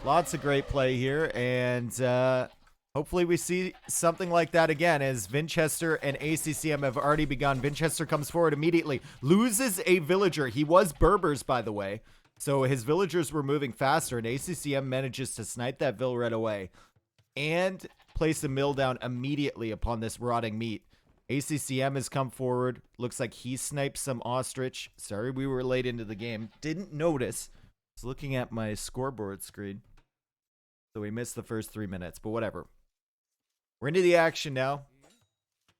Lots of great play here, and hopefully we see something like that again as Winchester and ACCM have already begun. Winchester comes forward immediately, loses a villager. He was Berbers, by the way, so his villagers were moving faster, and ACCM manages to snipe that vill right away and place a mill down immediately upon this rotting meat. ACCM has come forward. Looks like he sniped some ostrich. Sorry, we were late into the game. Didn't notice. I was looking at my scoreboard screen. So we missed the first 3 minutes, but whatever. We're into the action now.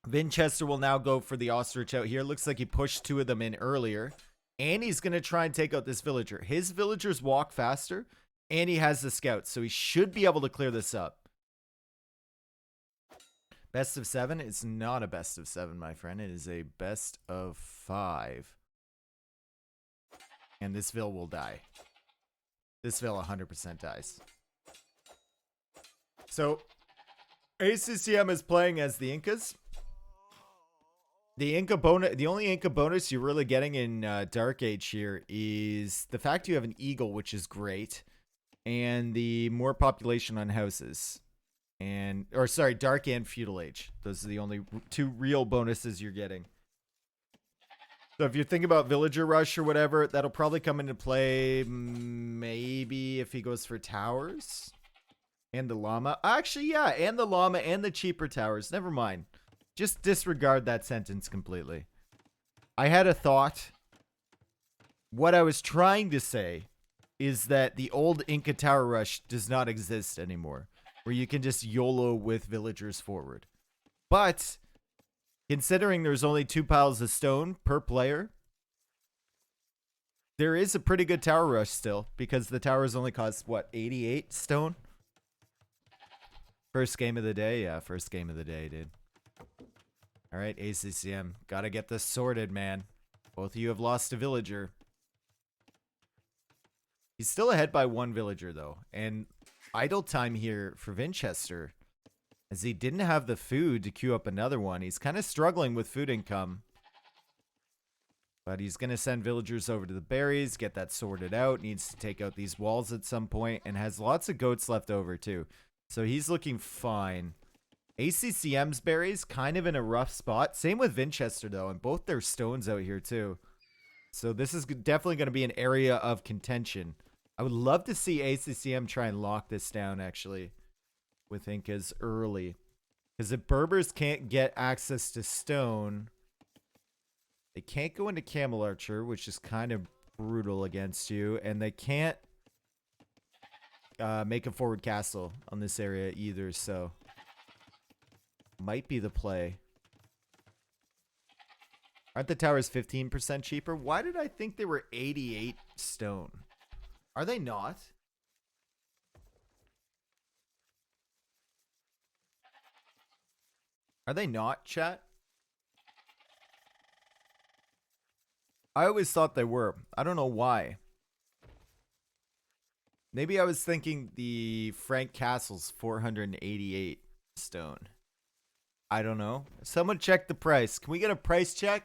Vinchester will now go for the ostrich out here. Looks like he pushed 2 of them in earlier. And he's going to try and take out this villager. His villagers walk faster, and he has the scouts, so he should be able to clear this up. Best of 7? It's not a best of 7, my friend. It is a best of 5. And this vill will die. This vill 100% dies. So, ACCM is playing as the Incas. The only Inca bonus you're really getting in Dark Age here is the fact you have an eagle, which is great, and the more population on houses. Dark and Feudal Age. Those are the only 2 real bonuses you're getting. So if you're thinking about Villager Rush or whatever, that'll probably come into play maybe if he goes for towers. And the llama. Actually, yeah, and the llama and the cheaper towers. Never mind. Just disregard that sentence completely. I had a thought. What I was trying to say is that the old Inca Tower Rush does not exist anymore, where you can just YOLO with villagers forward. But considering there's only 2 piles of stone per player, there is a pretty good tower rush still, because the towers only cost, what, 88 stone? First game of the day? Yeah, first game of the day, dude. Alright, ACCM. Gotta get this sorted, man. Both of you have lost a villager. He's still ahead by 1 villager, though. And idle time here for Winchester, as he didn't have the food to queue up another one. He's kind of struggling with food income. But he's going to send villagers over to the berries, get that sorted out. Needs to take out these walls at some point, and has lots of goats left over, too. So he's looking fine. ACCM's berries kind of in a rough spot. Same with Vinchester, though, and both their stones out here, too. So this is definitely going to be an area of contention. I would love to see ACCM try and lock this down, actually, with Incas early. Because if Berbers can't get access to stone, they can't go into Camel Archer, which is kind of brutal against you, and they can't make a forward castle on this area either, so might be the play. Aren't the towers 15% cheaper? Why did I think they were 88 stone? Are they not? Are they not, chat? I always thought they were. I don't know why. Maybe I was thinking the Frank Castle's 488 stone. I don't know. Someone check the price. Can we get a price check?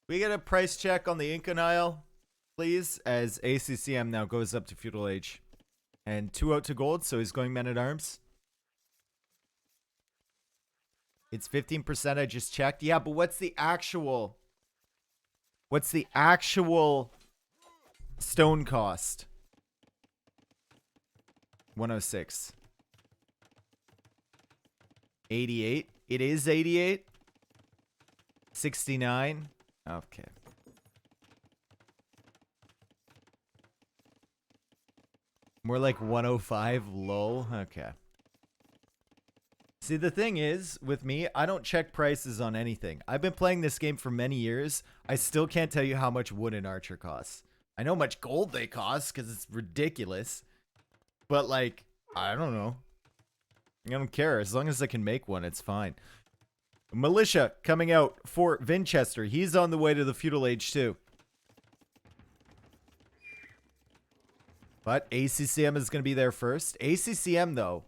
We get a price check on the Inca Nile, please, as ACCM now goes up to Feudal Age. And 2 out to gold, so he's going men-at-arms. It's 15%, I just checked. Yeah, but what's the actual stone cost? 106. 88. It is 88. 69. Okay. More like 105. Lol. Okay. See, the thing is, with me, I don't check prices on anything. I've been playing this game for many years. I still can't tell you how much wood an archer costs. I know how much gold they cost because it's ridiculous. But, like, I don't know. I don't care. As long as I can make one, it's fine. Militia coming out for Vinchester. He's on the way to the Feudal Age, too. But ACCM is going to be there first. ACCM, though,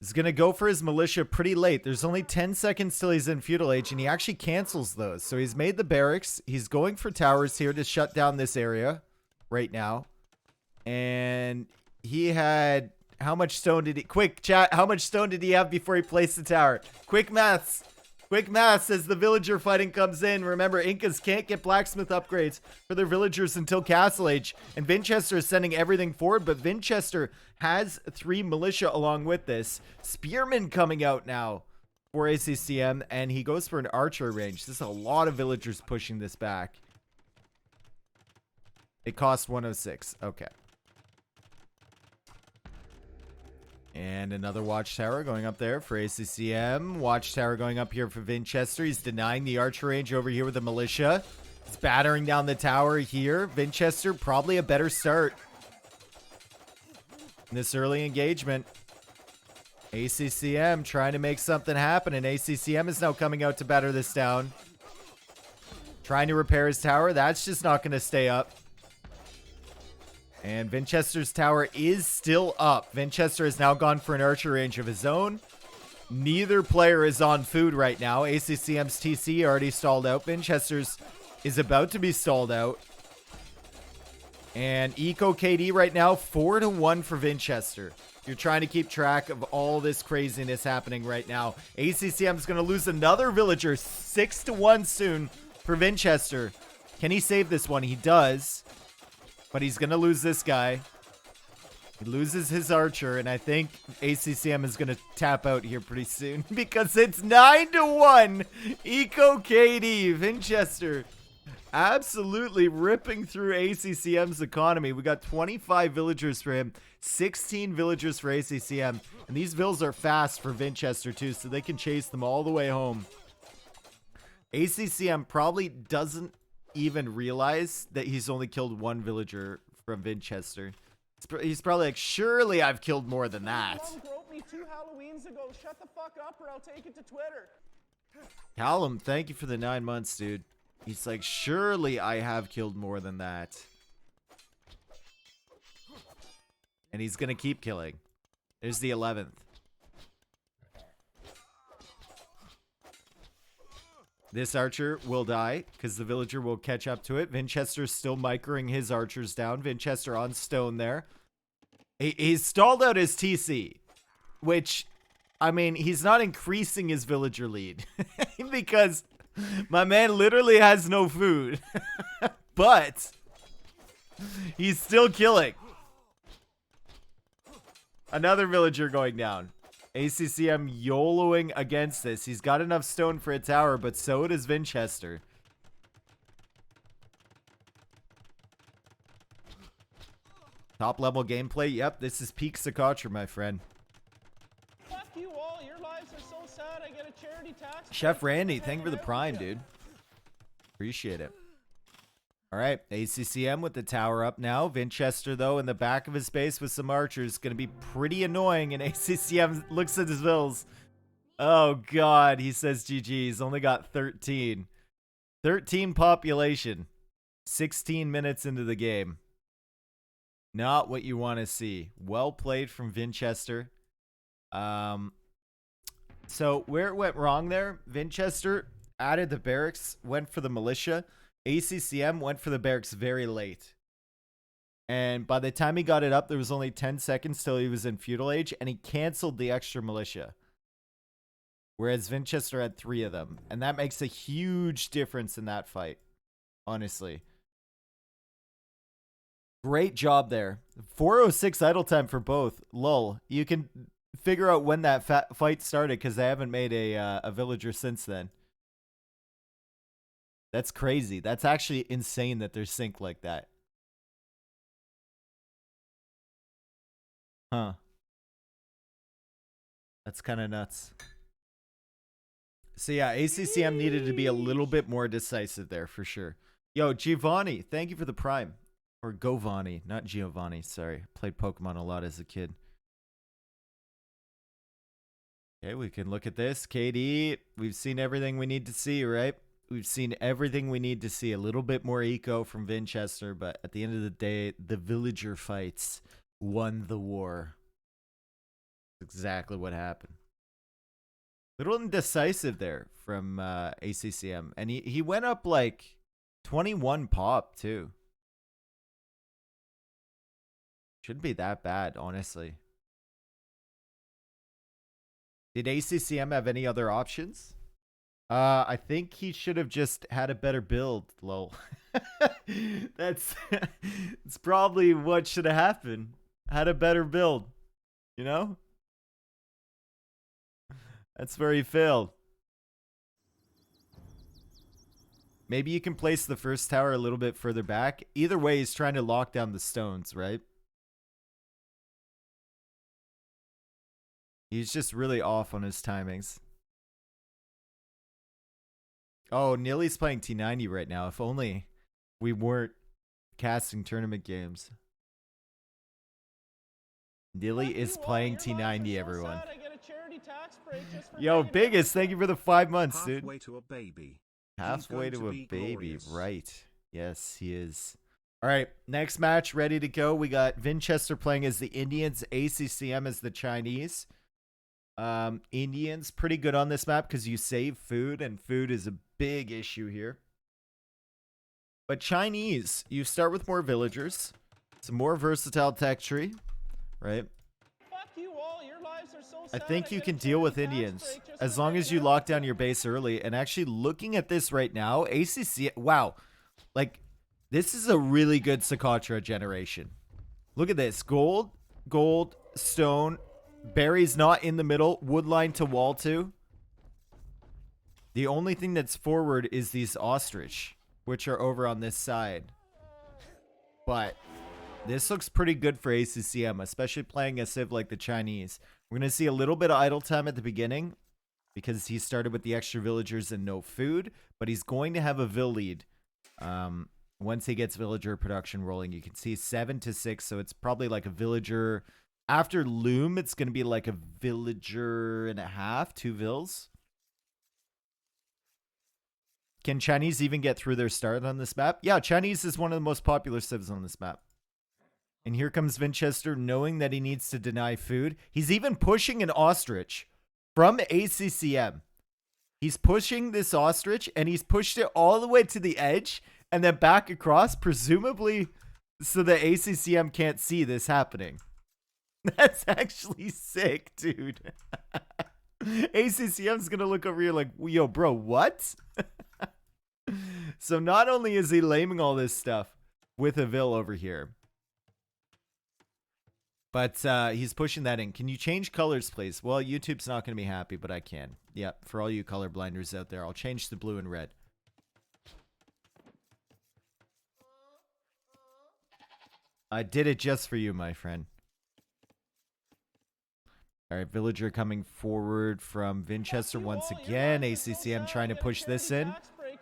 is going to go for his militia pretty late. There's only 10 seconds till he's in Feudal Age, and he actually cancels those. So he's made the barracks. He's going for towers here to shut down this area. right now. And he had... How much stone did he... Quick, chat. How much stone did he have before he placed the tower? Quick maths. Quick maths as the villager fighting comes in. Remember, Incas can't get blacksmith upgrades for their villagers until Castle Age. And Winchester is sending everything forward. But Winchester has 3 militia along with this. Spearmen coming out now for ACCM. And he goes for an archer range. This is a lot of villagers pushing this back. It costs 106. Okay. And another watchtower going up there for ACCM. Watchtower going up here for Vinchester. He's denying the archer range over here with the militia. He's battering down the tower here. Vinchester, probably a better start in this early engagement. ACCM trying to make something happen, and ACCM is now coming out to batter this down. Trying to repair his tower. That's just not going to stay up. And Vinchester's tower is still up. Winchester has now gone for an archer range of his own. Neither player is on food right now. ACCM's TC already stalled out. Winchester's is about to be stalled out. And Eco KD right now, 4-1 for Winchester. You're trying to keep track of all this craziness happening right now. ACCM is going to lose another villager, 6-1 soon for Winchester. Can he save this one? He does. But he's going to lose this guy. He loses his archer, and I think ACCM is going to tap out here pretty soon because it's 9-1. Eco KD, Winchester, absolutely ripping through ACCM's economy. We got 25 villagers for him, 16 villagers for ACCM, and these vills are fast for Winchester too, so they can chase them all the way home. ACCM probably doesn't even realize that he's only killed 1 villager from Winchester. He's probably like, surely I've killed more than that. Wrote me 2 Halloweens ago. Shut the fuck up or I'll take it to Twitter. Callum, thank you for the 9 months, dude. He's like, surely I have killed more than that. And he's gonna keep killing. There's the 11th. This archer will die because the villager will catch up to it. Winchester's still microing his archers down. Winchester on stone there. He's stalled out his TC, which, I mean, he's not increasing his villager lead because my man literally has no food, but he's still killing. Another villager going down. ACCM YOLOing against this. He's got enough stone for a tower, but so does Winchester. Top level gameplay. Yep, this is peak Socotra, my friend. Fuck you all. Your lives are so sad. I get a charity tax. Chef Randy, thank you for the prime, dude. Appreciate it. All right, ACCM with the tower up now. Winchester, though, in the back of his base with some archers. Going to be pretty annoying, and ACCM looks at his bills. Oh, God, he says GG. He's only got 13. 13 population. 16 minutes into the game. Not what you want to see. Well played from Winchester. So where it went wrong there, Winchester added the barracks, went for the militia. ACCM went for the barracks very late. And by the time he got it up, there was only 10 seconds till he was in Feudal Age, and he canceled the extra militia. Whereas Winchester had 3 of them. And that makes a huge difference in that fight, honestly. Great job there. 4:06 idle time for both. Lol. You can figure out when that fight started because they haven't made a villager since then. That's crazy. That's actually insane that they're synced like that. Huh. That's kind of nuts. So yeah, ACCM needed to be a little bit more decisive there for sure. Yo, Giovanni, thank you for the prime. Or Govani, not Giovanni, sorry. Played Pokemon a lot as a kid. Okay, we can look at this. KD, we've seen everything we need to see, right? We've seen everything we need to see. A little bit more eco from Winchester, but at the end of the day, the villager fights won the war. That's exactly what happened. Little indecisive there from ACCM. And he went up like 21 pop, too. Shouldn't be that bad, honestly. Did ACCM have any other options? I think he should have just had a better build, lol. That's it's probably what should have happened. Had a better build, you know? That's where he failed. Maybe you can place the first tower a little bit further back. Either way, he's trying to lock down the stones, right? He's just really off on his timings. Oh, Nilly's playing T90 right now. If only we weren't casting tournament games. Nilly is playing T90, everyone. Yo, Biggest, thank you for the 5 months, dude. Halfway to a baby. Halfway to a baby, right. Yes, he is. All right, next match ready to go. We got Vinchester playing as the Indians, ACCM as the Chinese. Indians, pretty good on this map because you save food, and food is a big issue here. But Chinese, you start with more villagers. It's a more versatile tech tree, right? I think you can deal with Indians as long as you lock down your base early. And actually looking at this right now, ACC, wow. Like, this is a really good Socotra generation. Look at this. Gold, gold, stone, berries not in the middle, wood line to wall to. The only thing that's forward is these ostrich, which are over on this side. But this looks pretty good for ACCM, especially playing a civ like the Chinese. We're going to see a little bit of idle time at the beginning because he started with the extra villagers and no food, but he's going to have a vill lead once he gets villager production rolling. You can see 7 to 6, so it's probably like a villager. After Loom, it's going to be like a villager and a half, 2 vills. Can Chinese even get through their start on this map? Yeah, Chinese is one of the most popular civs on this map. And here comes Winchester knowing that he needs to deny food. He's even pushing an ostrich from ACCM. He's pushing this ostrich and he's pushed it all the way to the edge and then back across, presumably so that ACCM can't see this happening. That's actually sick, dude. ACCM's going to look over here like, yo, bro, what? So not only is he laming all this stuff with a vill over here, but he's pushing that in. Can you change colors, please? Well, YouTube's not going to be happy, but I can. Yeah, for all you colorblinders out there, I'll change the blue and red. I did it just for you, my friend. All right, villager coming forward from Vinchester once again. ACCM trying to push this in.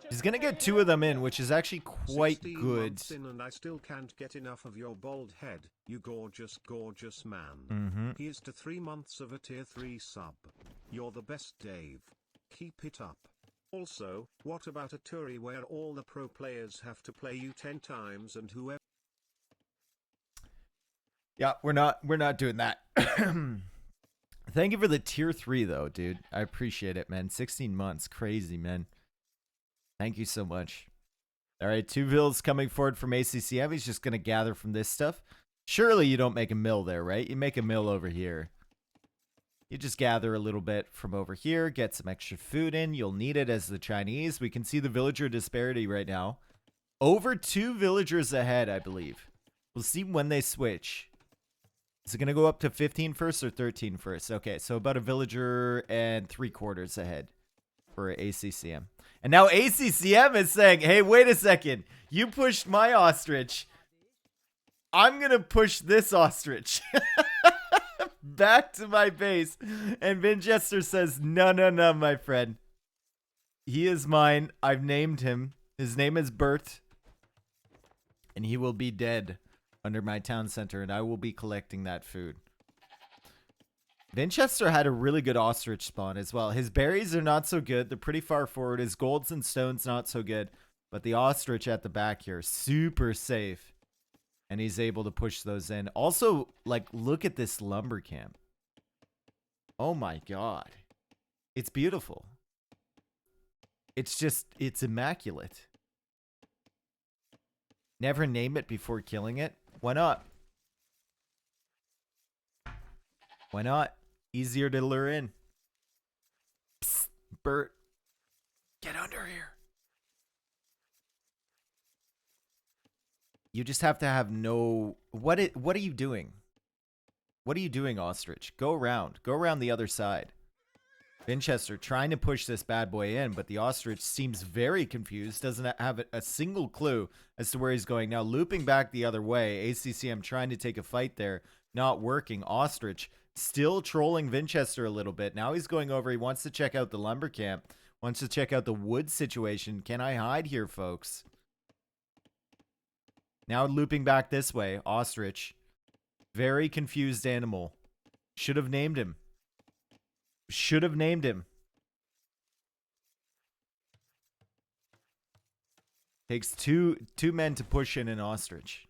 He's going to get 2 of them in, which is actually quite good. And I still can't get enough of your bald head, you gorgeous, gorgeous man. Here's to 3 months of a tier 3 sub. You're the best, Dave. Keep it up. Also, what about a Turi where all the pro players have to play you 10 times and whoever... Yeah, we're not doing that. Thank you for the tier 3 though, dude. I appreciate it, man. 16 months. Crazy, man. Thank you so much. All right, 2 vills coming forward from ACCM. He's just going to gather from this stuff. Surely you don't make a mill there, right? You make a mill over here. You just gather a little bit from over here, get some extra food in. You'll need it as the Chinese. We can see the villager disparity right now. Over 2 villagers ahead, I believe. We'll see when they switch. Is it going to go up to 15 first or 13 first? Okay, so about a villager and 3/4 ahead for ACCM. And now ACCM is saying, hey, wait a second. You pushed my ostrich. I'm going to push this ostrich back to my base. And Vinchester says, no, no, no, my friend. He is mine. I've named him. His name is Bert. And he will be dead under my town center. And I will be collecting that food. Vinchester had a really good ostrich spawn as well. His berries are not so good. They're pretty far forward. His golds and stones not so good. But the ostrich at the back here, super safe. And he's able to push those in. Also, like, look at this lumber camp. Oh my god. It's beautiful. It's just, it's immaculate. Never name it before killing it? Why not? Why not? Easier to lure in. Psst, Bert. Get under here. You just have to have no... What are you doing? What are you doing, Ostrich? Go around. Go around the other side. Winchester trying to push this bad boy in, but the Ostrich seems very confused. Doesn't have a single clue as to where he's going. Now looping back the other way. ACCM trying to take a fight there. Not working. Ostrich still trolling Winchester a little bit. Now he's going over. He wants to check out the lumber camp. Wants to check out the wood situation. Can I hide here, folks? Now looping back this way. Ostrich. Very confused animal. Should have named him. Should have named him. Takes two men to push in an ostrich.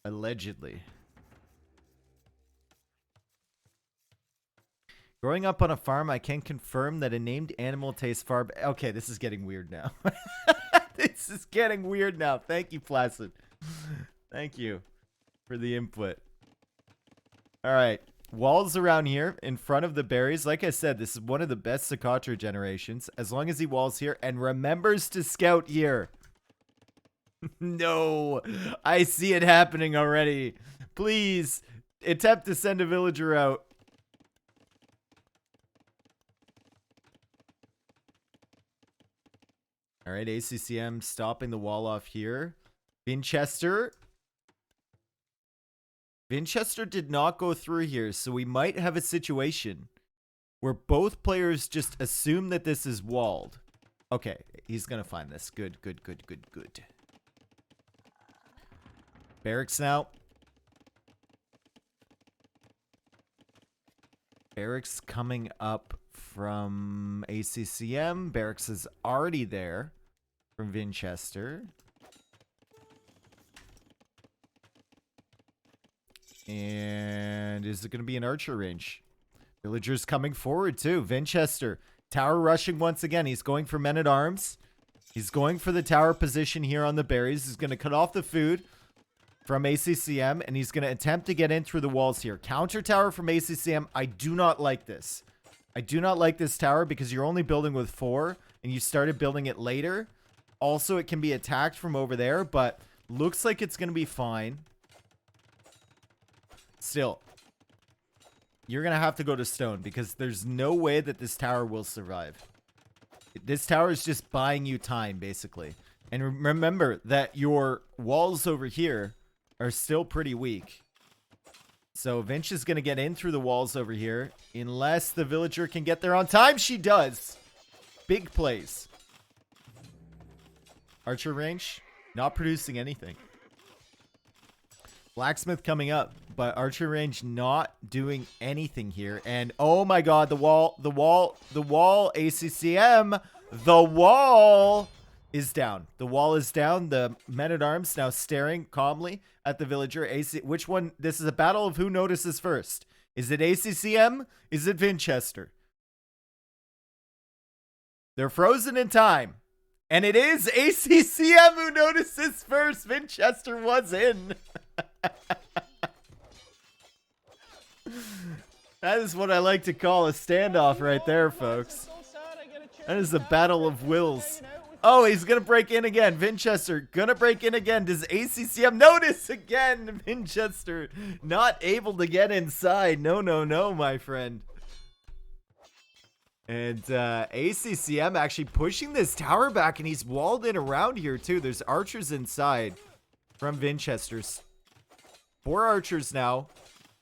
Allegedly. Growing up on a farm, I can confirm that a named animal tastes far... Okay, this is getting weird now. This is getting weird now. Thank you, Placid. Thank you for the input. All right. Walls around here in front of the berries. Like I said, this is one of the best Socotra generations. As long as he walls here and remembers to scout here. No, I see it happening already. Please attempt to send a villager out. All right, ACCM stopping the wall off here. Vinchester did not go through here, so we might have a situation where both players just assume that this is walled. Okay, he's going to find this. Good. Barracks now. Barracks coming up from ACCM. Barracks is already there from Vinchester. And is it going to be an archer range? Villagers coming forward too. Vinchester. Tower rushing once again. He's going for men-at-arms. He's going for the tower position here on the berries. He's going to cut off the food from ACCM. And he's going to attempt to get in through the walls here. Counter tower from ACCM. I do not like this. I do not like this tower because you're only building with 4. And you started building it later. Also, it can be attacked from over there. But looks like it's going to be fine. Still, you're going to have to go to stone because there's no way that this tower will survive. This tower is just buying you time, basically. And remember that your walls over here are still pretty weak. So Vinch is going to get in through the walls over here unless the villager can get there on time. She does. Big plays. Archer range, not producing anything. Blacksmith coming up, but archer range not doing anything here. And oh my god, the wall, ACCM, the wall is down. The wall is down. The men-at-arms now staring calmly at the villager. Which one? This is a battle of who notices first. Is it ACCM? Is it Vinchester? They're frozen in time. And it is ACCM who notices first. Vinchester was in. That is what I like to call a standoff right there, folks. That is the battle of wills. Oh, he's going to break in again. Vinchester going to break in again. Does ACCM notice again? Vinchester not able to get inside. No, my friend. And ACCM actually pushing this tower back, and he's walled in around here, too. There's archers inside from Vinchester's. 4 archers now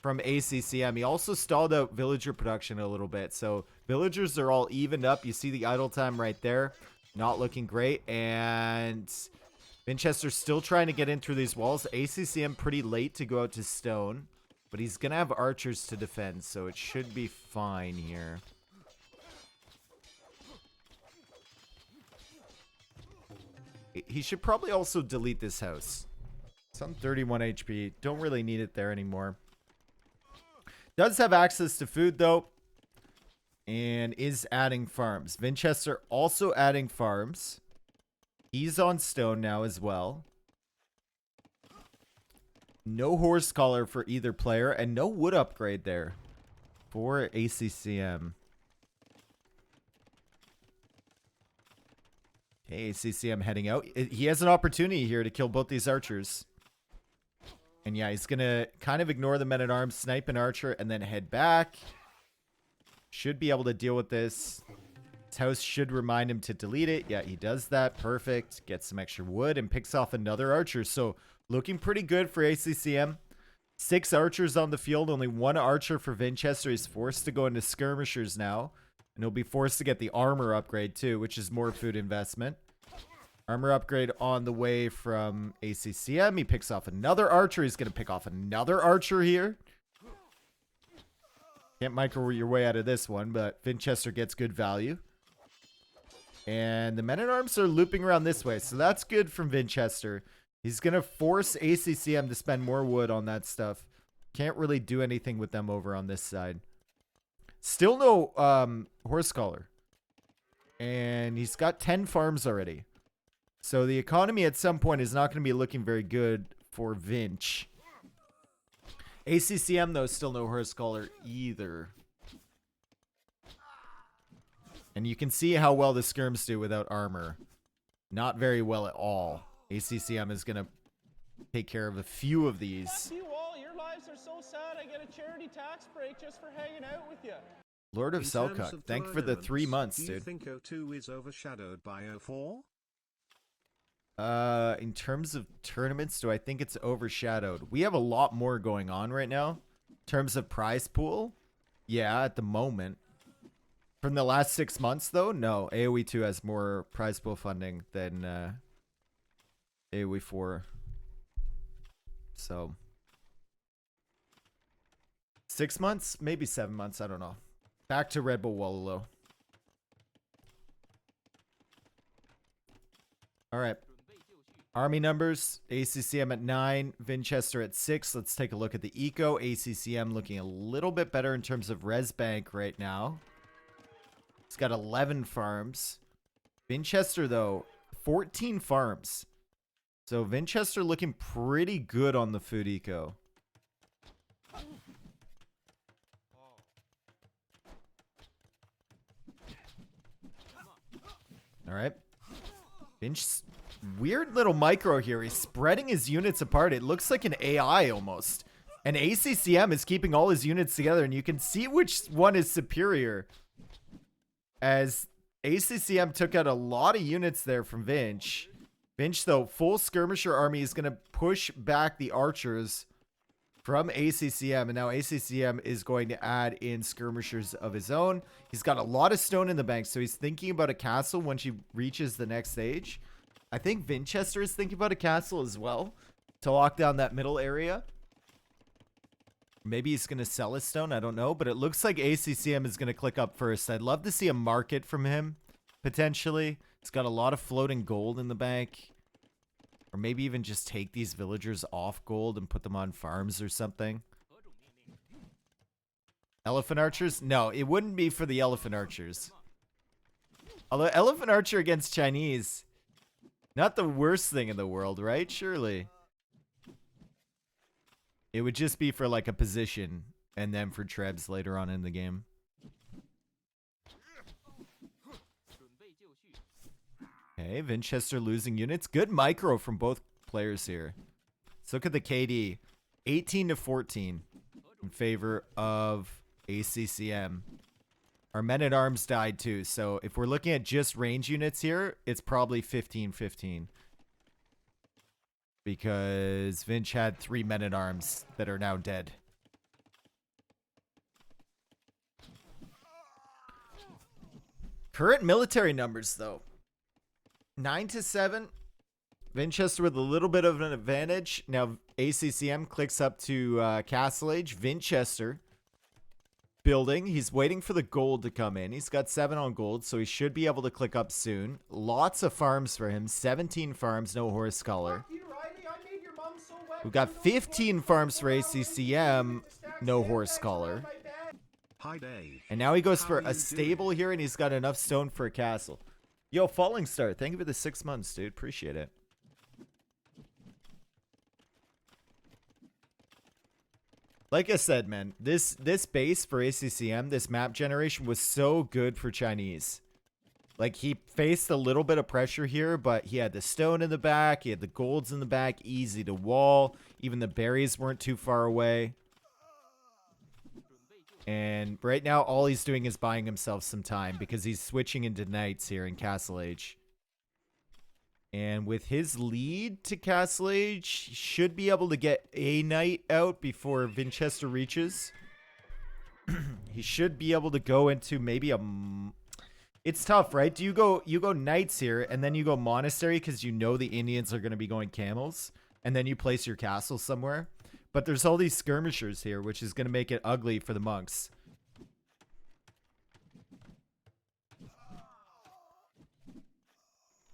from ACCM. He also stalled out villager production a little bit. So villagers are all evened up. You see the idle time right there. Not looking great. And Vinchester's still trying to get in through these walls. ACCM pretty late to go out to stone. But he's going to have archers to defend. So it should be fine here. He should probably also delete this house. It's on 31 HP. Don't really need it there anymore. Does have access to food, though. And is adding farms. Winchester also adding farms. He's on stone now as well. No horse collar for either player. And no wood upgrade there for ACCM. Okay, ACCM heading out. He has an opportunity here to kill both these archers. And yeah, he's going to kind of ignore the men-at-arms, snipe an archer, and then head back. Should be able to deal with this. His house should remind him to delete it. Yeah, he does that. Perfect. Gets some extra wood and picks off another archer. So, looking pretty good for ACCM. 6 archers on the field. Only 1 archer for Winchester. He's forced to go into skirmishers now. And he'll be forced to get the armor upgrade too, which is more food investment. Armor upgrade on the way from ACCM. He picks off another archer. He's going to pick off another archer here. Can't micro your way out of this one, but Winchester gets good value. And the men-at-arms are looping around this way, so that's good from Winchester. He's going to force ACCM to spend more wood on that stuff. Can't really do anything with them over on this side. Still no horse collar. And he's got 10 farms already. So the economy at some point is not going to be looking very good for Vinch. ACCM, though, still no horse collar either. And you can see how well the skirms do without armor. Not very well at all. ACCM is going to take care of a few of these. Fuck you all. Your lives are so sad. I get a charity tax break just for hanging out with you. Lord of In terms Selkirk, of thank you for the 3 months, do you dude. think O2 is overshadowed by O4? In terms of tournaments, do I think it's overshadowed? We have a lot more going on right now. In terms of prize pool, yeah, at the moment. From the last 6 months, though, no. AoE 2 has more prize pool funding than AoE 4. So 6 months, maybe 7 months, I don't know. Back to Red Bull Wallow. All right. Army numbers, ACCM at 9, Winchester at 6. Let's take a look at the eco. ACCM looking a little bit better in terms of res bank right now. He's got 11 farms. Winchester, though, 14 farms. So Winchester looking pretty good on the food eco. All right. Vinch, weird little micro here. He's spreading his units apart. It looks like an AI almost. And ACCM is keeping all his units together, and you can see which one is superior. As ACCM took out a lot of units there from Vinch. Vinch, though, full skirmisher army is going to push back the archers from ACCM. And now ACCM is going to add in skirmishers of his own. He's got a lot of stone in the bank, so he's thinking about a castle when she reaches the next stage. I think Winchester is thinking about a castle as well to lock down that middle area. Maybe he's going to sell his stone. I don't know. But it looks like ACCM is going to click up first. I'd love to see a market from him, potentially. He's got a lot of floating gold in the bank. Or maybe even just take these villagers off gold and put them on farms or something. Elephant archers? No, it wouldn't be for the elephant archers. Although elephant archer against Chinese, not the worst thing in the world, right? Surely. It would just be for like a position and then for trebs later on in the game. Okay, Winchester losing units. Good micro from both players here. Let's look at the KD. 18 to 14 in favor of ACCM. Our men-at-arms died too, so if we're looking at just range units here, it's probably 15-15. Because Vinch had 3 men-at-arms that are now dead. Current military numbers, though. 9 to 7. Winchester with a little bit of an advantage. Now, ACCM clicks up to Castle Age. Winchester building. He's waiting for the gold to come in. He's got 7 on gold, so he should be able to click up soon. Lots of farms for him. 17 farms, no horse collar. We've got 15 farms for ACCM, no horse collar. Hi Dave. And now he goes for a stable here, and he's got enough stone for a castle. Yo, Falling Star, thank you for the 6 months, dude. Appreciate it. Like I said, man, this base for ACCM, this map generation was so good for Chinese. Like, he faced a little bit of pressure here, but he had the stone in the back. He had the golds in the back, easy to wall. Even the berries weren't too far away. And right now, all he's doing is buying himself some time because he's switching into knights here in Castle Age. And with his lead to Castle Age, he should be able to get a knight out before Winchester reaches. He should be able to go into maybe a... It's tough, right? Do you go knights here, and then you go monastery because you know the Indians are going to be going camels, and then you place your castle somewhere? But there's all these skirmishers here, which is going to make it ugly for the monks.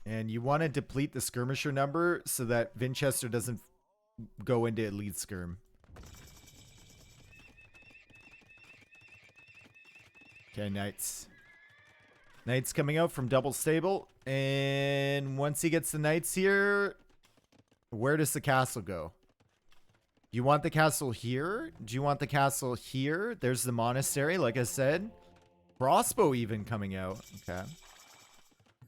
And you want to deplete the skirmisher number so that Winchester doesn't go into elite skirm. Okay, knights. Knights coming out from double stable. And once he gets the knights here, where does the castle go? Do you want the castle here? Do you want the castle here? There's the monastery, like I said. Crossbow even coming out. Okay.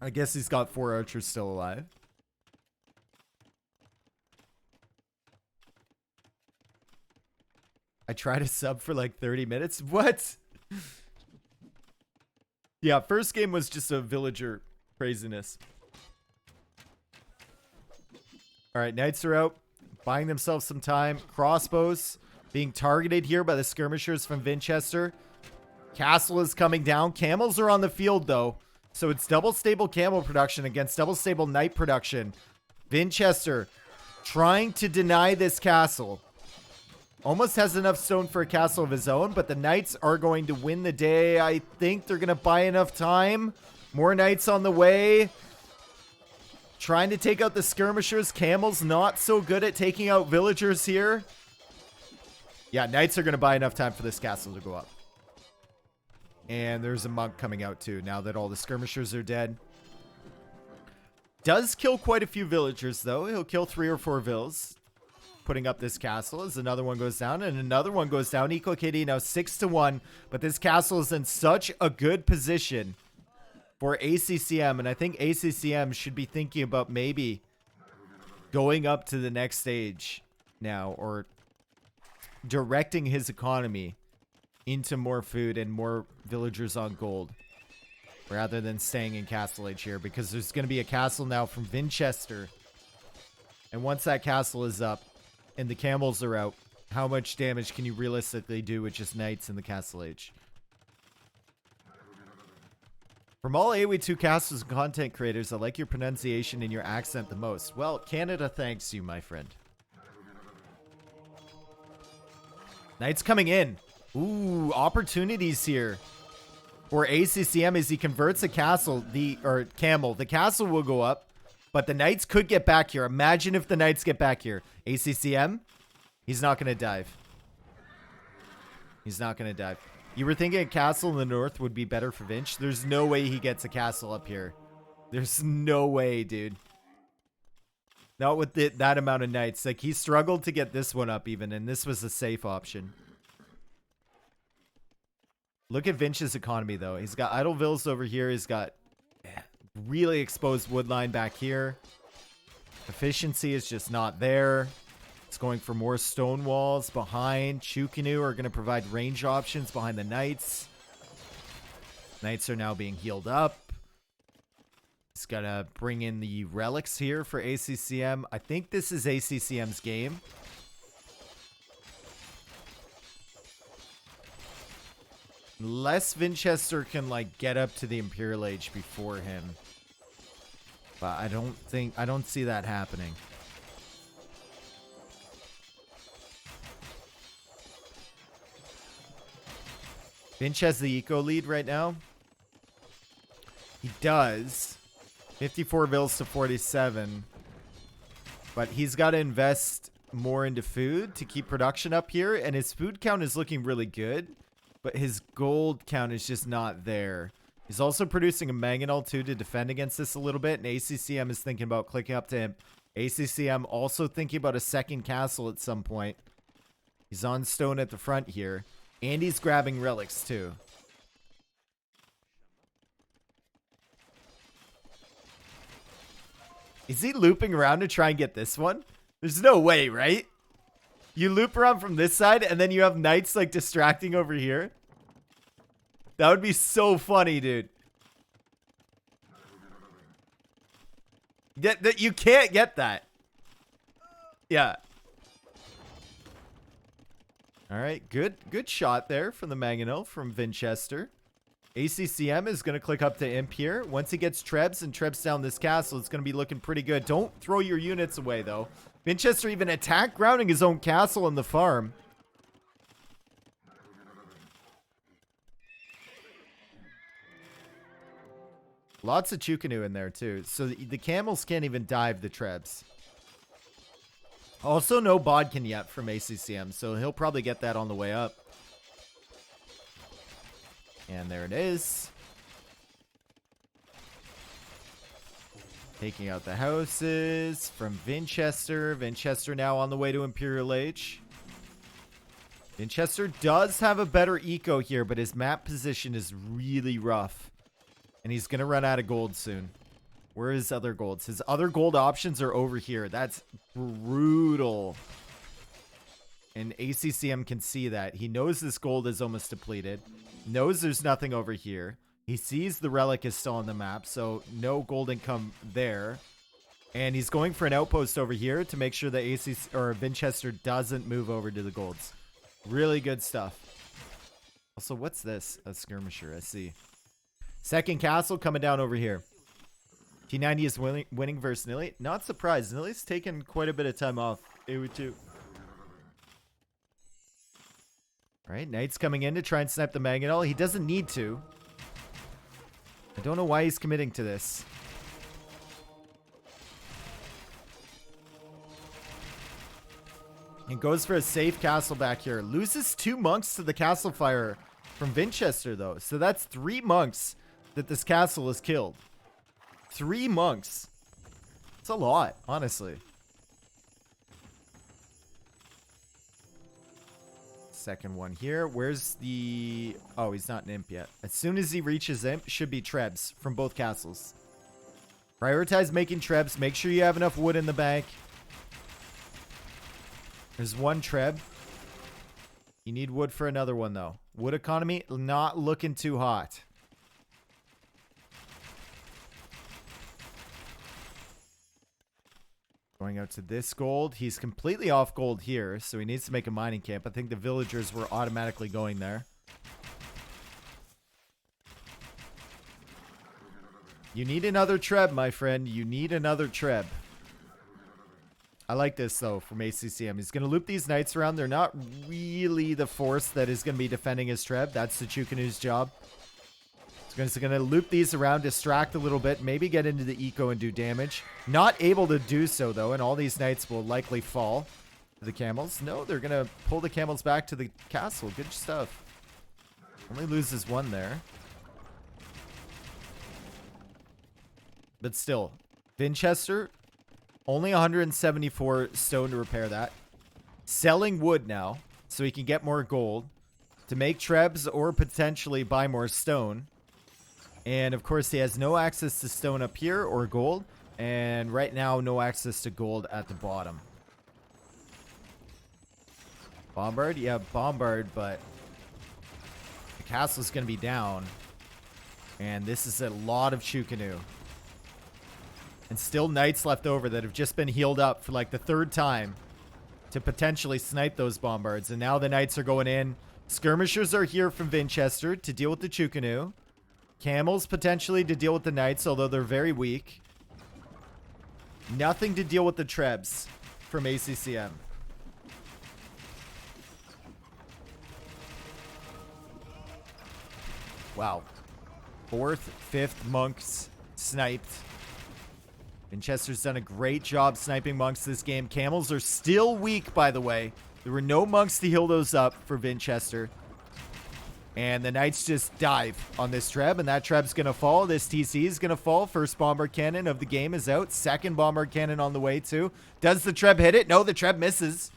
I guess he's got 4 archers still alive. I tried to sub for like 30 minutes. What? Yeah, first game was just a villager craziness. Alright, knights are out. Buying themselves some time. Crossbows being targeted here by the skirmishers from Vinchester. Castle is coming down. Camels are on the field, though. So it's double stable camel production against double stable knight production. Vinchester trying to deny this castle. Almost has enough stone for a castle of his own, but the knights are going to win the day. I think they're going to buy enough time. More knights on the way. Trying to take out the skirmishers. Camels not so good at taking out villagers here. Yeah, knights are going to buy enough time for this castle to go up. And there's a monk coming out too, now that all the skirmishers are dead. Does kill quite a few villagers, though. He'll kill 3 or 4 vills. Putting up this castle as another one goes down, and another one goes down. Equal KD now 6-1, but this castle is in such a good position for ACCM, and I think ACCM should be thinking about maybe going up to the next stage now, or directing his economy into more food and more villagers on gold, rather than staying in Castle Age here, because there's going to be a castle now from Vinchester, and once that castle is up and the camels are out, how much damage can you realistically do with just knights in the Castle Age? From all AoE2 castles and content creators, I like your pronunciation and your accent the most. Well, Canada thanks you, my friend. Knights coming in. Ooh, opportunities here for ACCM as he converts a castle, camel. The castle will go up, but the knights could get back here. Imagine if the knights get back here. ACCM, he's not going to dive. He's not going to dive. You were thinking a castle in the north would be better for Vinch? There's no way he gets a castle up here. There's no way, dude. Not with that amount of knights. Like, he struggled to get this one up even, and this was a safe option. Look at Vinch's economy, though. He's got idle vills over here. He's got really exposed wood line back here. Efficiency is just not there. It's going for more stone walls behind. Chukinu are going to provide range options behind the knights. Knights are now being healed up. He's got to bring in the relics here for ACCM. I think this is ACCM's game. Unless Winchester can, like, get up to the Imperial Age before him. But I don't see that happening. Vinch has the eco lead right now. He does. 54 vills to 47. But he's got to invest more into food to keep production up here. And his food count is looking really good. But his gold count is just not there. He's also producing a mangonel too to defend against this a little bit. And ACCM is thinking about clicking up to him. ACCM also thinking about a second castle at some point. He's on stone at the front here. And he's grabbing relics too. Is he looping around to try and get this one? There's no way, right? You loop around from this side and then you have knights like distracting over here. That would be so funny, dude. You can't get that. Yeah. All right, good shot there from the Mangonel from Vinchester. ACCM is going to click up to Imp here. Once he gets Trebs and Trebs down this castle, it's going to be looking pretty good. Don't throw your units away, though. Winchester even attacked grounding his own castle in the farm. Lots of Chukanu in there, too. So the camels can't even dive the Trebs. Also, no Bodkin yet from ACCM, so he'll probably get that on the way up. And there it is. Taking out the houses from Vinchester. Vinchester now on the way to Imperial Age. Vinchester does have a better eco here, but his map position is really rough. And he's going to run out of gold soon. Where are his other golds? His other gold options are over here. That's brutal. And ACCM can see that. He knows this gold is almost depleted. Knows there's nothing over here. He sees the relic is still on the map, so no gold income there. And he's going for an outpost over here to make sure that Vinchester doesn't move over to the golds. Really good stuff. Also, what's this? A skirmisher, I see. Second castle coming down over here. T90 is winning versus Nilly. Not surprised. Nilly's taken quite a bit of time off. AW2. Alright, Knight's coming in to try and snipe the Mangonel. He doesn't need to. I don't know why he's committing to this. And goes for a safe castle back here. Loses 2 monks to the castle fire from Vinchester, though. So that's 3 monks that this castle has killed. 3 monks. It's a lot, honestly. Second one here. Where's the... Oh, he's not an imp yet. As soon as he reaches imp, should be trebs from both castles. Prioritize making trebs. Make sure you have enough wood in the bank. There's 1 treb. You need wood for another one, though. Wood economy, not looking too hot. Going out to this gold. He's completely off gold here, so he needs to make a mining camp. I think the villagers were automatically going there. You need another treb, my friend. You need another treb. I like this, though, from ACCM. He's going to loop these knights around. They're not really the force that is going to be defending his treb. That's the Chukanu's job. He's going to loop these around, distract a little bit, maybe get into the eco and do damage. Not able to do so, though, and all these knights will likely fall to the camels. No, they're going to pull the camels back to the castle. Good stuff. Only loses 1 there. But still, Vinchester, only 174 stone to repair that. Selling wood now, so he can get more gold to make trebs or potentially buy more stone. And, of course, he has no access to stone up here or gold. And right now, no access to gold at the bottom. Bombard? Yeah, Bombard, but the castle's going to be down. And this is a lot of Chukanu. And still knights left over that have just been healed up for like the 3rd time to potentially snipe those bombards. And now the knights are going in. Skirmishers are here from Vinchester to deal with the Chukanu. Camels potentially to deal with the knights, although they're very weak. Nothing to deal with the trebs from ACCM. Wow. 4th, 5th monks sniped. Winchester's done a great job sniping monks this game. Camels are still weak, by the way. There were no monks to heal those up for Vinchester. And the knights just dive on this treb, and that treb's going to fall. This TC is going to fall. First bombard cannon of the game is out. Second bombard cannon on the way, too. Does the treb hit it? No, the treb misses.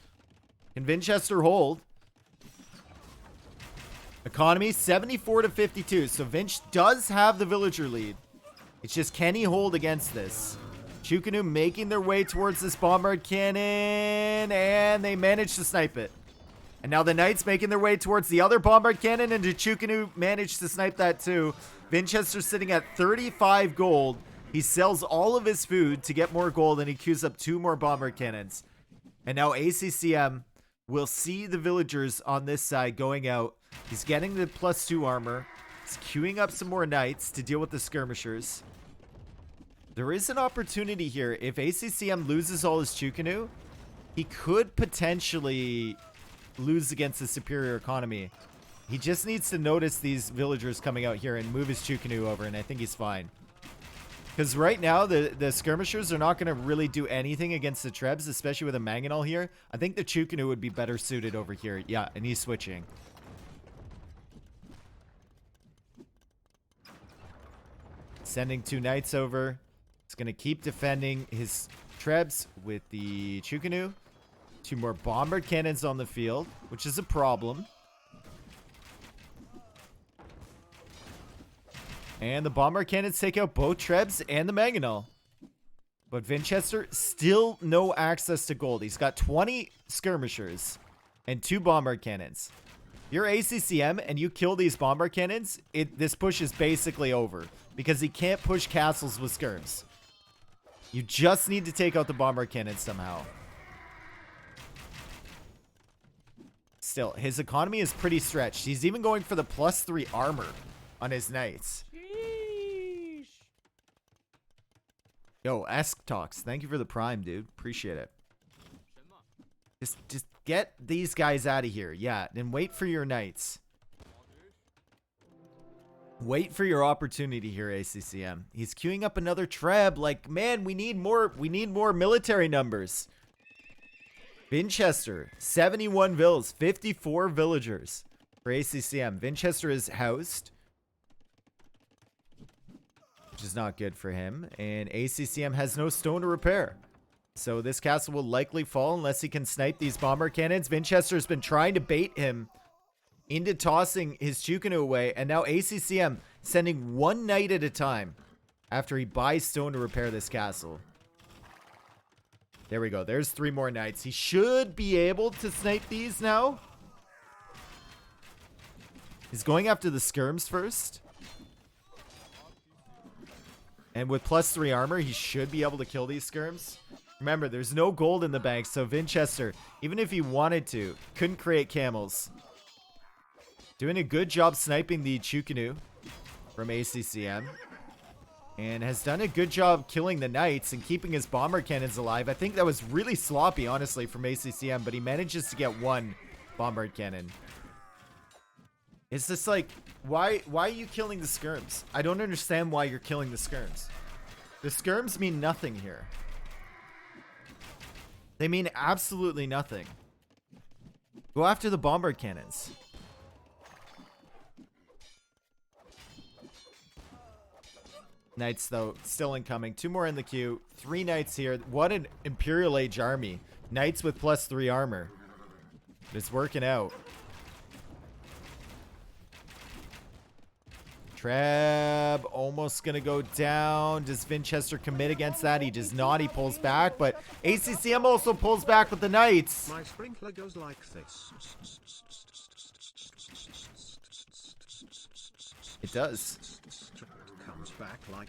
Can Winchester hold? Economy 74 to 52. So Vinch does have the villager lead. It's just, can he hold against this? Chukanu making their way towards this bombard cannon, and they managed to snipe it. And now the knights making their way towards the other bombard cannon, and Chukanu managed to snipe that too. Winchester sitting at 35 gold. He sells all of his food to get more gold, and he queues up 2 more bombard cannons. And now ACCM will see the villagers on this side going out. He's getting the +2 armor. He's queuing up some more knights to deal with the skirmishers. There is an opportunity here. If ACCM loses all his Chukanu, he could potentially lose against the superior economy. He just needs to notice these villagers coming out here and move his Chukanu over, and I think he's fine. Because right now, the skirmishers are not going to really do anything against the Trebs, especially with a Mangonel here. I think the Chukanu would be better suited over here. Yeah, and he's switching. Sending 2 knights over. He's going to keep defending his Trebs with the Chukanu. 2 more bombard cannons on the field, which is a problem. And the bombard cannons take out both Trebs and the Mangonel. But Winchester, still no access to gold. He's got 20 skirmishers and 2 bombard cannons. You're ACCM and you kill these bombard cannons, this push is basically over. Because he can't push castles with skirms. You just need to take out the bombard cannons somehow. Still, his economy is pretty stretched. He's even going for the +3 armor on his knights. Sheesh. Yo, Talks, thank you for the prime, dude. Appreciate it. Just get these guys out of here. Yeah, and wait for your knights. Wait for your opportunity here, ACCM. He's queuing up another Treb. Like, man, we need more military numbers. Vinchester, 71 vills, 54 villagers for ACCM. Vinchester is housed, which is not good for him. And ACCM has no stone to repair. So this castle will likely fall unless he can snipe these bomber cannons. Vinchester's been trying to bait him into tossing his Chukanu away. And now ACCM sending 1 knight at a time after he buys stone to repair this castle. There we go. There's 3 more knights. He should be able to snipe these now. He's going after the skirms first. And with +3 armor, he should be able to kill these skirms. Remember, there's no gold in the bank, so Winchester, even if he wanted to, couldn't create camels. Doing a good job sniping the Chukanu from ACCM. And has done a good job killing the knights and keeping his bomber cannons alive. I think that was really sloppy, honestly, from ACCM, but he manages to get 1 bombard cannon. It's just like, why are you killing the skirms? I don't understand why you're killing the skirms. The skirms mean nothing here. They mean absolutely nothing. Go after the bombard cannons. Knights, though, still incoming. 2 more in the queue. 3 knights here. What an Imperial Age army. Knights with +3 armor. It's working out. Treb almost going to go down. Does Winchester commit against that? He does not. He pulls back, but ACCM also pulls back with the knights. My sprinkler goes like this. It does. Comes back like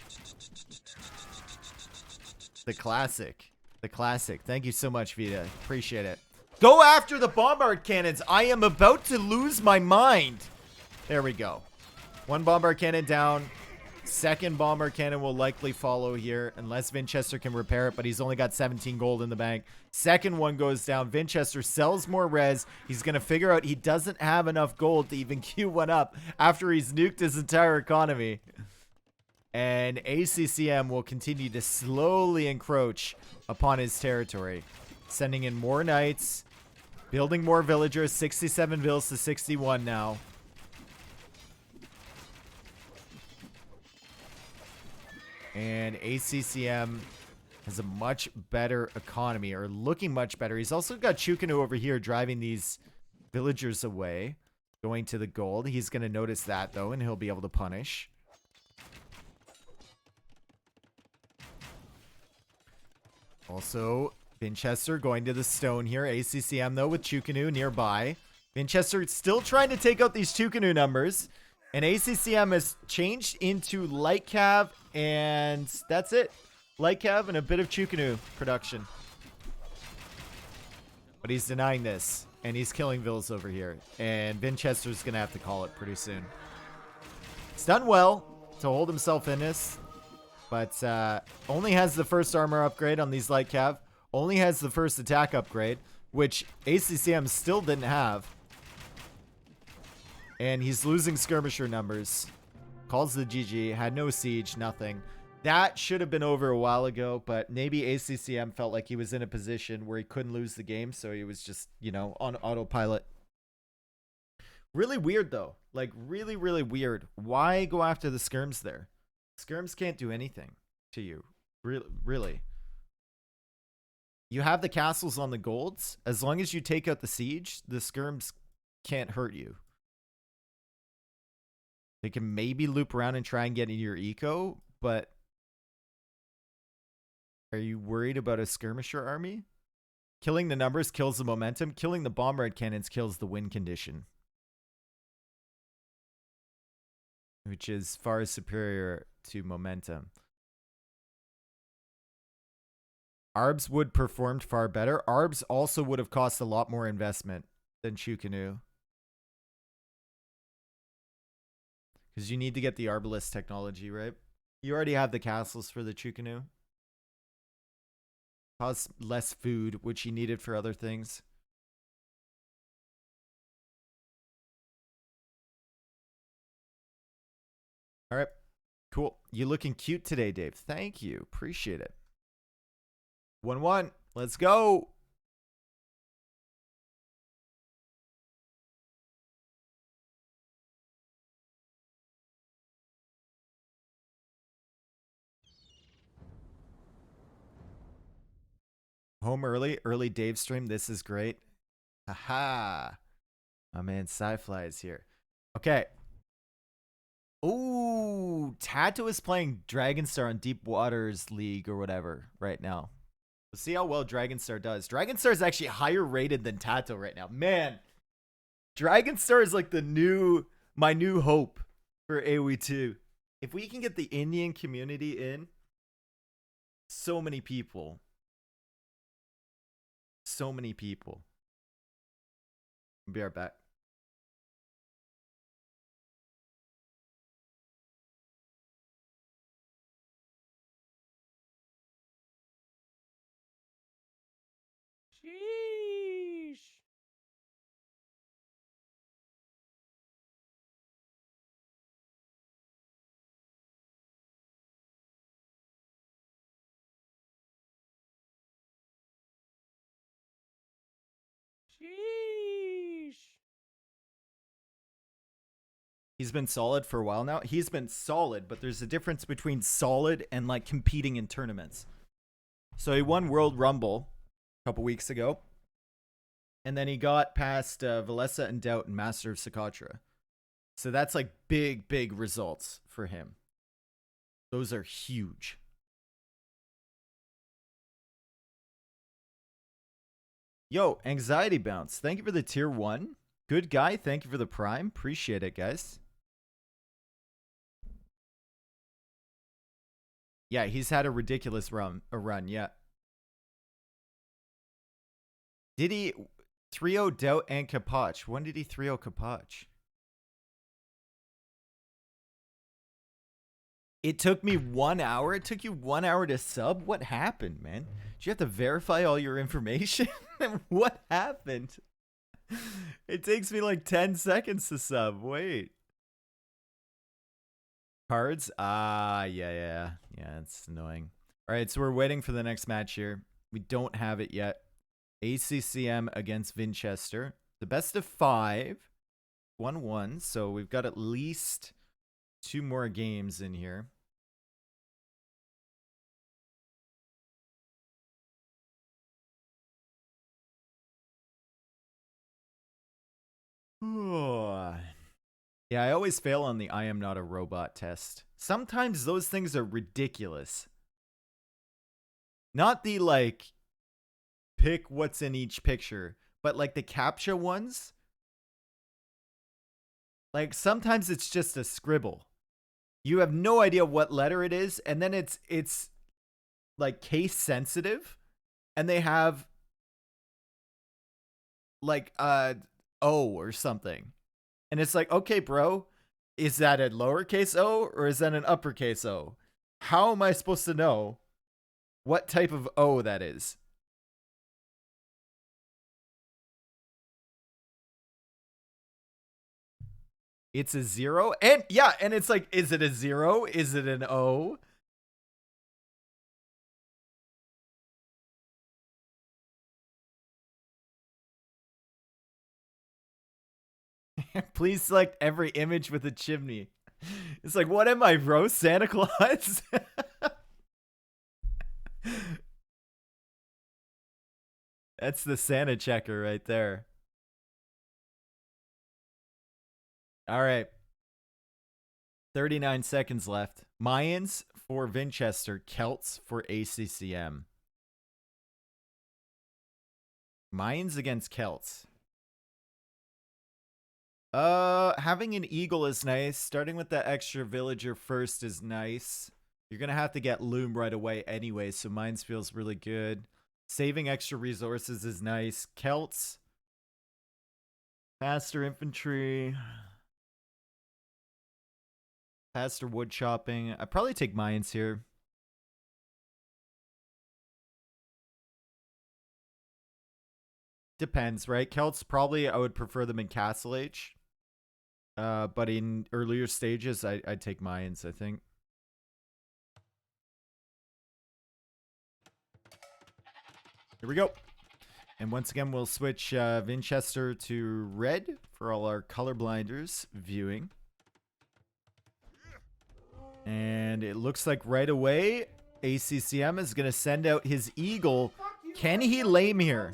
the classic. The classic. Thank you so much, Vita. Appreciate it. Go after the bombard cannons. I am about to lose my mind. There we go. 1 bombard cannon down. 2nd bombard cannon will likely follow here unless Winchester can repair it, but he's only got 17 gold in the bank. 2nd one goes down. Winchester sells more res. He's going to figure out he doesn't have enough gold to even queue 1 up after he's nuked his entire economy. And ACCM will continue to slowly encroach upon his territory, sending in more knights, building more villagers, 67 vills to 61 now. And ACCM Has a much better economy, or looking much better. He's also got Chukanu over here driving these villagers away, going to the gold. He's going to notice that, though, and he'll be able to punish. Also, Winchester going to the stone here. ACCM, though, with Chukanu nearby. Winchester still trying to take out these Chukanu numbers. And ACCM has changed into light cav, and that's it. Light cav and a bit of Chukanu production. But he's denying this, and he's killing Vills over here. And Winchester's going to have to call it pretty soon. He's done well to hold himself in this, but only has the first armor upgrade on these light cav. Only has the first attack upgrade, which ACCM still didn't have. And he's losing skirmisher numbers. Calls the GG. Had no siege, nothing. That should have been over a while ago, but maybe ACCM felt like he was in a position where he couldn't lose the game, so he was just, you know, on autopilot. Really weird, though. Like, really, really weird. Why go after the skirms there? Skirms can't do anything to you. Really. You have the castles on the golds. As long as you take out the siege, the skirms can't hurt you. They can maybe loop around and try and get into your eco, but are you worried about a skirmisher army? Killing the numbers kills the momentum. Killing the bomb raid cannons kills the win condition, which is far superior to momentum. Arbs would performed far better. Arbs also would have cost a lot more investment than Chukanu. Because you need to get the Arbalist technology, right? You already have the castles for the Chukanu. Costs less food, which you needed for other things. All right. Cool. You looking cute today, Dave. Thank you. Appreciate it. 1-1. Let's go. Home early Dave stream. This is great. Haha. My man Sci-Fly is here. Okay. Ooh, Tato is playing Dragonstar on Deep Waters League or whatever right now. Let's see how well Dragonstar does. Dragonstar is actually higher rated than Tato right now. Man, Dragonstar is like my new hope for AoE 2. If we can get the Indian community in, so many people. So many people. Be right back. Sheesh. Sheesh. He's been solid for a while now. He's been solid, but there's a difference between solid and like competing in tournaments. So he won World Rumble a couple weeks ago. And then he got past Valessa and Doubt and Master of Socotra. So that's like big, big results for him. Those are huge. Yo, Anxiety Bounce. Thank you for the tier 1. Good guy. Thank you for the prime. Appreciate it, guys. Yeah, he's had a ridiculous run, yeah. Did he 3-0 Doubt and Kapach? When did he 3-0 Kapach? It took me 1 hour. It took you 1 hour to sub? What happened, man? Did you have to verify all your information? What happened? It takes me like 10 seconds to sub. Wait. Cards? Yeah, it's annoying. All right, so we're waiting for the next match here. We don't have it yet. ACCM against Vinchester. The best of 5. 1-1, so we've got at least 2 more games in here. Yeah, I always fail on the I am not a robot test. Sometimes those things are ridiculous. Not the, like, pick what's in each picture, but, like, the CAPTCHA ones. Like, sometimes it's just a scribble. You have no idea what letter it is, and then it's like, case sensitive, and they have, like, O or something. And it's like, okay, bro, is that a lowercase o or is that an uppercase O? How am I supposed to know what type of O that is? It's a 0? And yeah, and it's like, is it a 0? Is it an O? Please select every image with a chimney. It's like, what am I, bro? Santa Claus? That's the Santa checker right there. All right. 39 seconds left. Mayans for Vinchester, Celts for ACCM. Mayans against Celts. Having an eagle is nice. Starting with that extra villager first is nice. You're gonna have to get loom right away anyway, so mines feels really good. Saving extra resources is nice. Celts. Faster infantry. Faster wood chopping. I'd probably take mines here. Depends, right? Celts, probably I would prefer them in Castle Age. But in earlier stages, I'd take mines, I think. Here we go. And once again, we'll switch Winchester to red for all our colorblinders viewing. And it looks like right away, ACCM is going to send out his eagle. Can he lame here?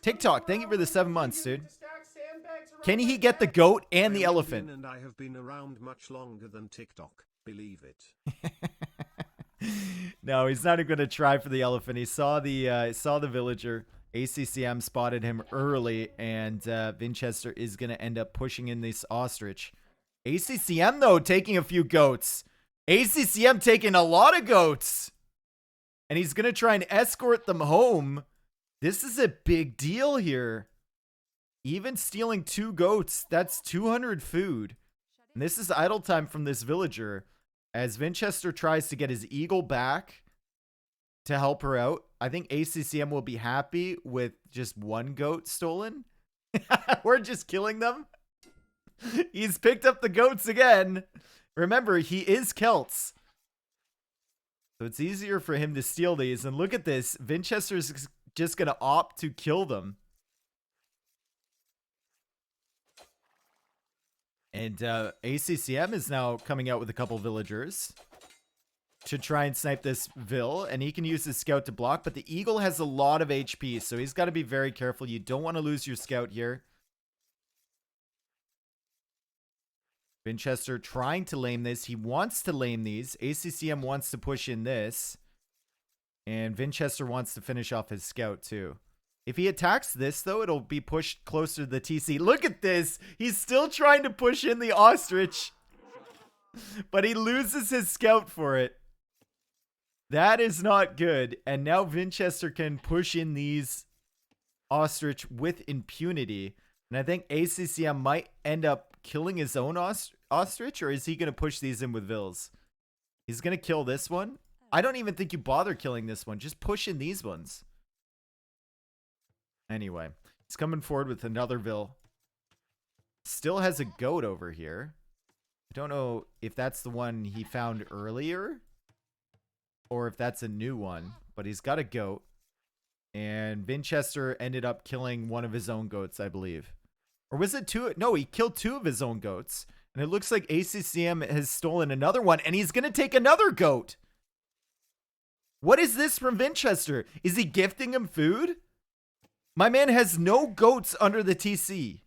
TikTok, thank you for the 7 months, dude. Can he get the goat and the elephant? And I have been around much longer than TikTok. Believe it. No, he's not even going to try for the elephant. He saw the villager. ACCM spotted him early, and Vinchester is going to end up pushing in this ostrich. ACCM, though, taking a few goats. ACCM taking a lot of goats. And he's going to try and escort them home. This is a big deal here. Even stealing 2 goats, that's 200 food. And this is idle time from this villager. As Vinchester tries to get his eagle back to help her out. I think ACCM will be happy with just 1 goat stolen. We're just killing them. He's picked up the goats again. Remember, he is Celts. So it's easier for him to steal these. And look at this. Vinchester's just going to opt to kill them. And ACCM is now coming out with a couple villagers to try and snipe this Vill. And he can use his scout to block. But the eagle has a lot of HP. So he's got to be very careful. You don't want to lose your scout here. Winchester trying to lame this. He wants to lame these. ACCM wants to push in this. And Winchester wants to finish off his scout too. If he attacks this, though, it'll be pushed closer to the TC. Look at this. He's still trying to push in the ostrich. But he loses his scout for it. That is not good. And now Winchester can push in these ostrich with impunity. And I think ACCM might end up killing his own ostrich, or is he going to push these in with Vills? He's going to kill this one. I don't even think you bother killing this one. Just push in these ones. Anyway, he's coming forward with another Vill. Still has a goat over here. I don't know if that's the one he found earlier or if that's a new one, but he's got a goat. And Winchester ended up killing one of his own goats, I believe. Or was it 2? No, he killed 2 of his own goats. And it looks like ACCM has stolen another one, and he's going to take another goat. What is this from Winchester? Is he gifting him food? My man has no goats under the TC.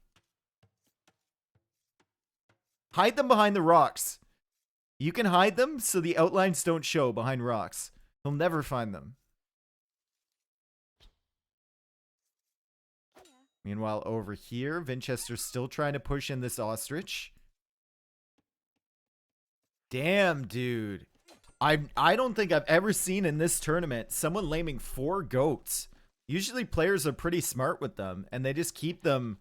Hide them behind the rocks. You can hide them so the outlines don't show behind rocks. He'll never find them. Meanwhile, over here, Vinchester's still trying to push in this ostrich. Damn, dude. I don't think I've ever seen in this tournament someone laming 4 goats. Usually players are pretty smart with them, and they just keep them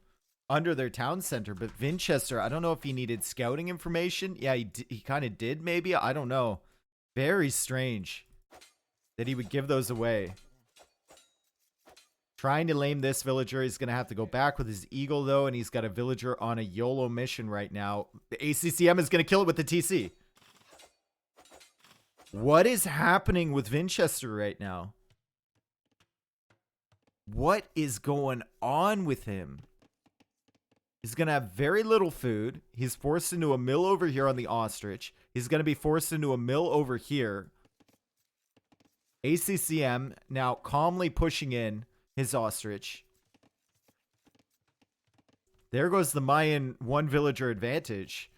under their town center. But Winchester, I don't know if he needed scouting information. Yeah, he kind of did, maybe. I don't know. Very strange that he would give those away. Trying to lame this villager. He's going to have to go back with his eagle, though, and he's got a villager on a YOLO mission right now. The ACCM is going to kill it with the TC. What is happening with Winchester right now? What is going on with him? He's going to have very little food. He's forced into a mill over here on the ostrich. He's going to be forced into a mill over here. ACCM now calmly pushing in his ostrich. There goes the Mayan 1 villager advantage.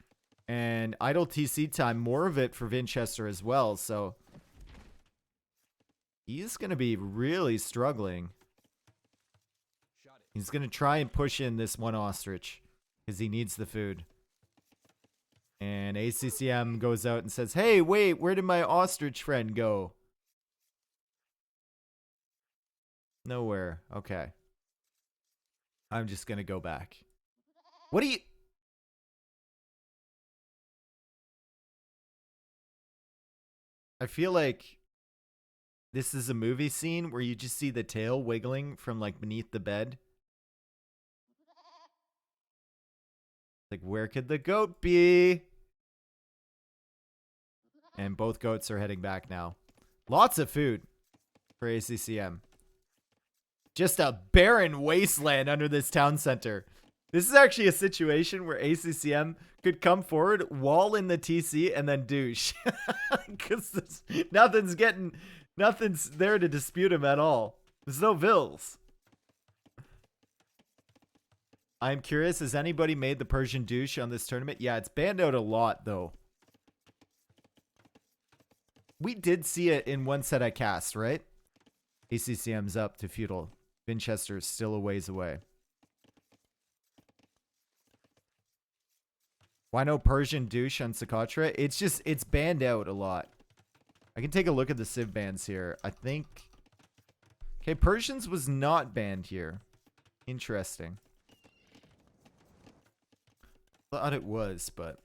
And idle TC time, more of it for Vinchester as well. So he's going to be really struggling. He's going to try and push in this 1 ostrich because he needs the food. And ACCM goes out and says, hey, wait, where did my ostrich friend go? Nowhere. Okay. I'm just going to go back. What do you... I feel like this is a movie scene where you just see the tail wiggling from like beneath the bed. Like, where could the goat be? And both goats are heading back now. Lots of food for ACCM. Just a barren wasteland under this town center. This is actually a situation where ACCM could come forward, wall in the TC, and then douche. Because nothing's there to dispute him at all. There's no vills. I'm curious, has anybody made the Persian douche on this tournament? Yeah, it's banned out a lot, though. We did see it in one set I cast, right? ACCM's up to Feudal. Vinchester is still a ways away. Why no Persian douche on Socotra? It's banned out a lot. I can take a look at the civ bans here. I think... Okay, Persians was not banned here. Interesting. Thought it was, but...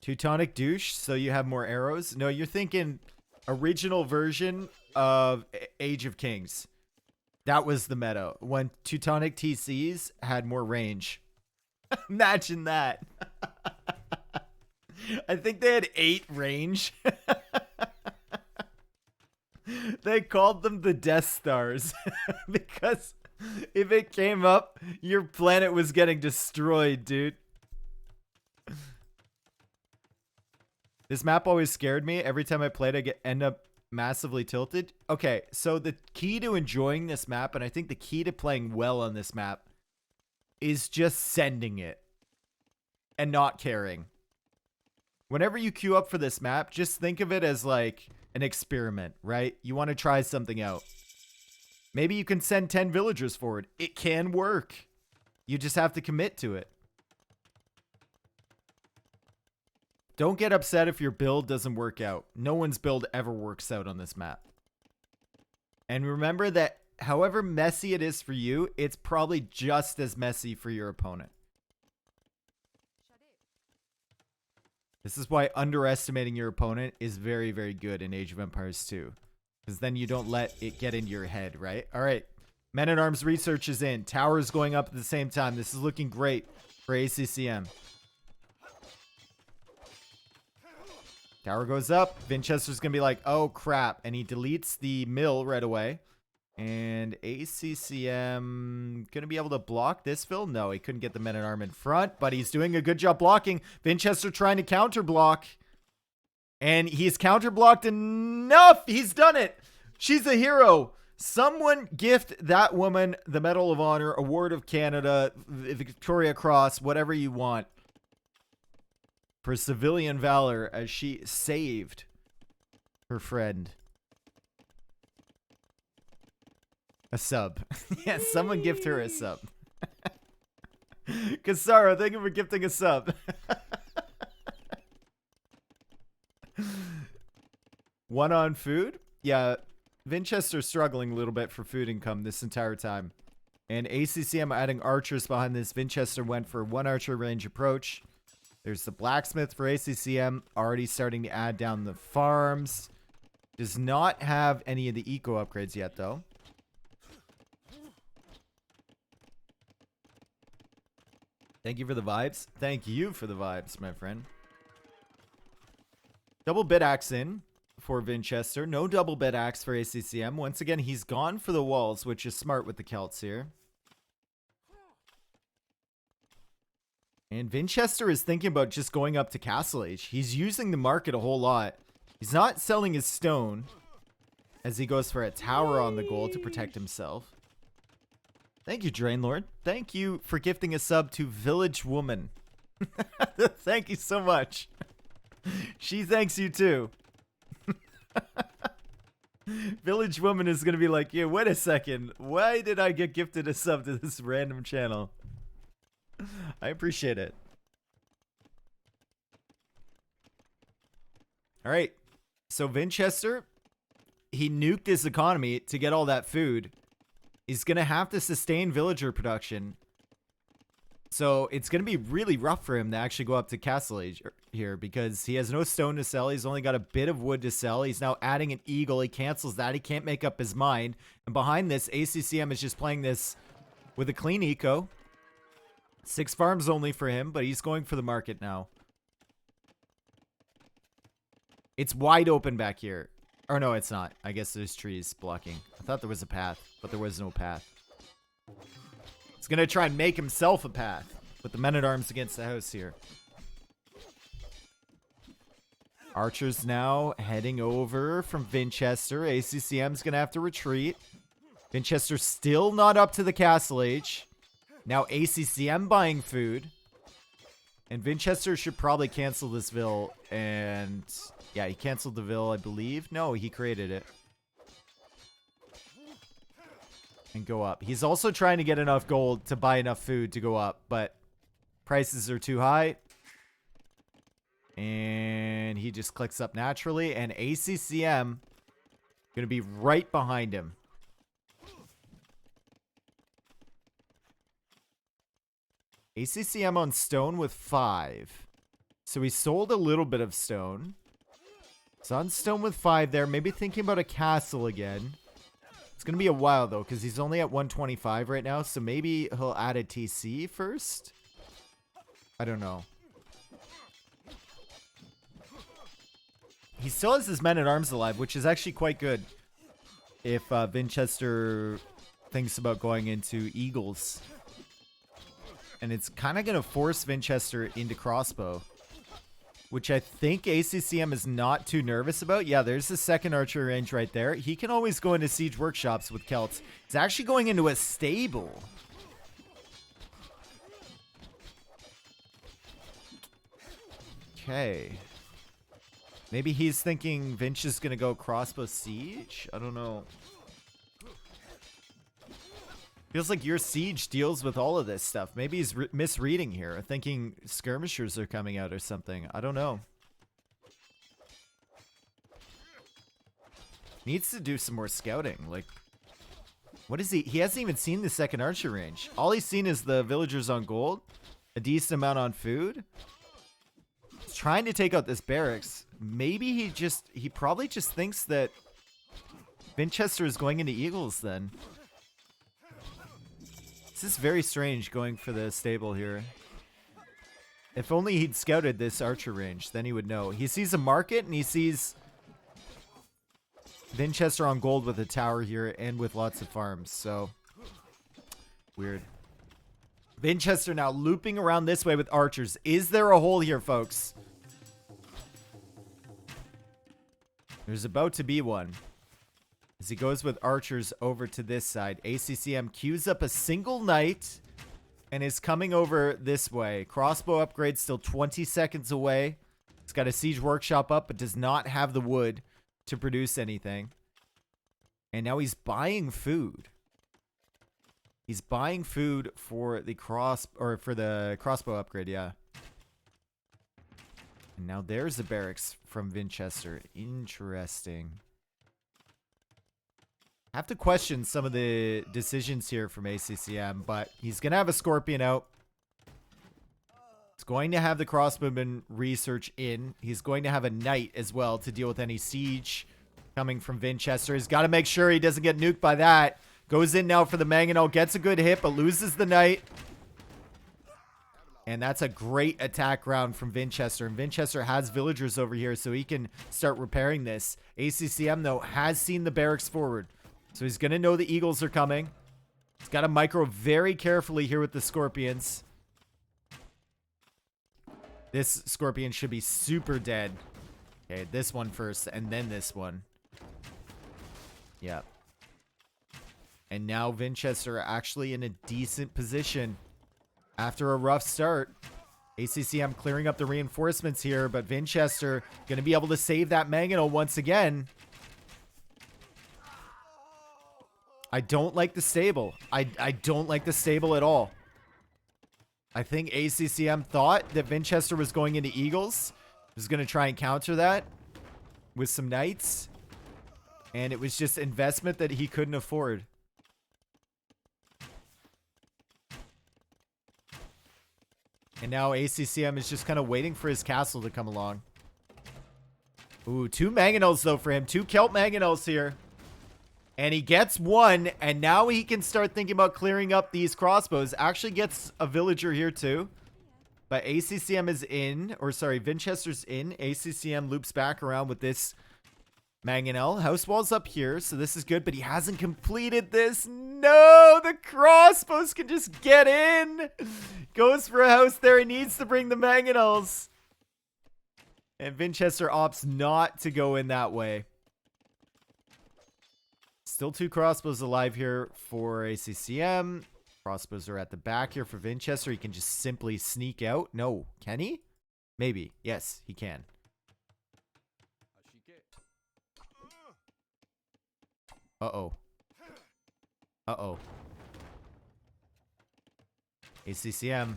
Teutonic douche, so you have more arrows? No, you're thinking original version of Age of Kings. That was the meta. When Teutonic TCs had more range. Imagine that. I think they had 8 range. They called them the Death Stars. Because if it came up, your planet was getting destroyed, dude. This map always scared me. Every time I played, I end up massively tilted. Okay, so the key to enjoying this map, and I think the key to playing well on this map, is just sending it and not caring. Whenever you queue up for this map, just think of it as like an experiment, right? You want to try something out. Maybe you can send 10 villagers forward. It can work. You just have to commit to it. Don't get upset if your build doesn't work out. No one's build ever works out on this map. And remember that however messy it is for you, it's probably just as messy for your opponent. This is why underestimating your opponent is very, very good in Age of Empires 2. Because then you don't let it get into your head, right? All right. Men-at-Arms research is in. Towers going up at the same time. This is looking great for ACCM. Tower goes up. Vinchester's going to be like, oh, crap. And he deletes the mill right away. And ACCM going to be able to block this fill? No, he couldn't get the men-at-arm in front, but he's doing a good job blocking. Winchester trying to counter-block. And he's counter-blocked enough. He's done it. She's a hero. Someone gift that woman the Medal of Honor, Award of Canada, the Victoria Cross, whatever you want, for civilian valor as she saved her friend. A sub. Yeah, someone gift her a sub. Kasara, thank you for gifting a sub. One on food? Yeah, Vinchester's struggling a little bit for food income this entire time. And ACCM adding archers behind this. Winchester went for one archer range approach. There's the blacksmith for ACCM, already starting to add down the farms. Does not have any of the eco upgrades yet, though. Thank you for the vibes. Thank you for the vibes, my friend. Double bit axe in for Vinchester. No double bit axe for ACCM. Once again, he's gone for the walls, which is smart with the Celts here. And Vinchester is thinking about just going up to Castle Age. He's using the market a whole lot. He's not selling his stone as he goes for a tower on the gold to protect himself. Thank you, Drainlord. Thank you for gifting a sub to Village Woman. Thank you so much. She thanks you too. Village Woman is going to be like, yeah, wait a second. Why did I get gifted a sub to this random channel? I appreciate it. All right. So Vinchester, he nuked his economy to get all that food. He's going to have to sustain villager production. So it's going to be really rough for him to actually go up to Castle Age here because he has no stone to sell. He's only got a bit of wood to sell. He's now adding an eagle. He cancels that. He can't make up his mind. And behind this, ACCM is just playing this with a clean eco. 6 farms only for him, but he's going for the market now. It's wide open back here. Or no, it's not. I guess there's trees blocking. I thought there was a path, but there was no path. He's going to try and make himself a path with the men-at-arms against the house here. Archers now heading over from Vinchester. ACCM's going to have to retreat. Vinchester still not up to the Castle Age. Now ACCM buying food. And Vinchester should probably cancel this Ville. And yeah, he canceled the Ville, I believe. No, he created it. And go up. He's also trying to get enough gold to buy enough food to go up. But prices are too high. And he just clicks up naturally. And ACCM going to be right behind him. ACCM on stone with 5. So he sold a little bit of stone. He's on stone with 5 there. Maybe thinking about a castle again. It's going to be a while, though, because he's only at 125 right now. So maybe he'll add a TC first? I don't know. He still has his men-at-arms alive, which is actually quite good. If Vinchester thinks about going into Eagles. And it's kind of going to force Vinchester into crossbow. Which I think ACCM is not too nervous about. Yeah, there's the second archer range right there. He can always go into siege workshops with Celts. He's actually going into a stable. Okay. Maybe he's thinking Vinch is going to go crossbow siege? I don't know. Feels like your siege deals with all of this stuff. Maybe he's misreading here, thinking skirmishers are coming out or something. I don't know. Needs to do some more scouting. Like, what is he? He hasn't even seen the second archer range. All he's seen is the villagers on gold, a decent amount on food. He's trying to take out this barracks. Maybe he probably just thinks that Vinchester is going into Eagles then. This is very strange going for the stable here. If only he'd scouted this archer range, then he would know. He sees a market and he sees Vinchester on gold with a tower here and with lots of farms. So, weird. Vinchester now looping around this way with archers. Is there a hole here, folks? There's about to be one. As he goes with archers over to this side. ACCM queues up a single knight and is coming over this way. Crossbow upgrade still 20 seconds away. He's got a siege workshop up, but does not have the wood to produce anything. And now he's buying food. He's buying food for the crossbow upgrade, yeah. And now there's the barracks from Winchester. Interesting. I have to question some of the decisions here from ACCM, but he's going to have a Scorpion out. He's going to have the crossbowman research in. He's going to have a knight as well to deal with any siege coming from Winchester. He's got to make sure he doesn't get nuked by that. Goes in now for the mangonel, gets a good hit, but loses the knight. And that's a great attack round from Winchester. And Winchester has villagers over here, so he can start repairing this. ACCM, though, has seen the barracks forward. So he's going to know the eagles are coming. He's got to micro very carefully here with the scorpions. This scorpion should be super dead. Okay, this one first, and then this one. Yep. And now Winchester actually in a decent position after a rough start. ACCM clearing up the reinforcements here, but Winchester going to be able to save that mangonel once again. I don't like the stable. I don't like the stable at all. I think ACCM thought that Winchester was going into eagles. Was going to try and counter that with some knights. And it was just investment that he couldn't afford. And now ACCM is just kind of waiting for his castle to come along. Ooh, 2 mangonels though for him. 2 Celt mangonels here. And he gets one, and now he can start thinking about clearing up these crossbows. Actually gets a villager here too. But ACCM is in, or sorry, Winchester's in. ACCM loops back around with this mangonel. House wall's up here, so this is good, but he hasn't completed this. No, the crossbows can just get in. Goes for a house there. He needs to bring the mangonels. And Winchester opts not to go in that way. Still 2 crossbows alive here for ACCM. Crossbows are at the back here for Winchester. He can just simply sneak out. No, can he? Maybe. Yes, he can. Uh-oh. Uh-oh. ACCM.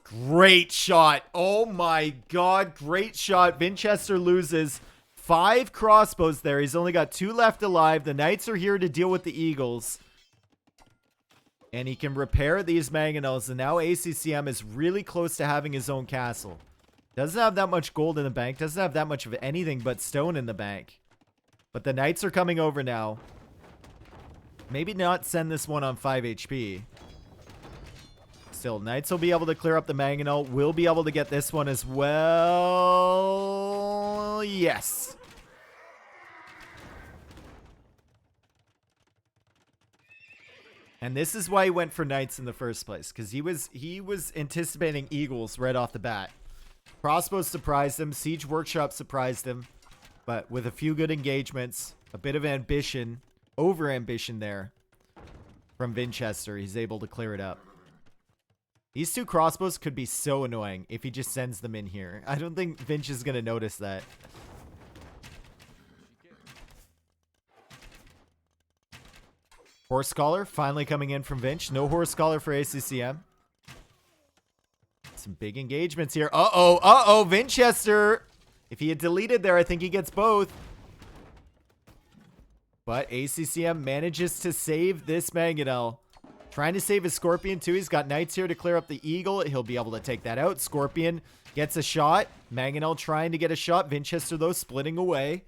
Great shot. Oh my god. Great shot. Winchester loses 5 crossbows there. He's only got 2 left alive. The knights are here to deal with the eagles. And he can repair these mangonels. And now ACCM is really close to having his own castle. Doesn't have that much gold in the bank. Doesn't have that much of anything but stone in the bank. But the knights are coming over now. Maybe not send this one on 5 HP. Still, knights will be able to clear up the mangonel. We'll be able to get this one as well. Yes. And this is why he went for knights in the first place, because he was anticipating eagles right off the bat. Crossbows surprised him. Siege Workshop surprised him. But with a few good engagements, a bit of ambition, over-ambition there from Winchester, he's able to clear it up. These 2 crossbows could be so annoying if he just sends them in here. I don't think Vinch is going to notice that. Horse Scholar finally coming in from Vinch. No Horse Scholar for ACCM. Some big engagements here. Uh-oh, uh-oh, Winchester. If he had deleted there, I think he gets both. But ACCM manages to save this mangonel. Trying to save his Scorpion too. He's got knights here to clear up the eagle. He'll be able to take that out. Scorpion gets a shot. Mangonel trying to get a shot. Winchester, though, splitting away.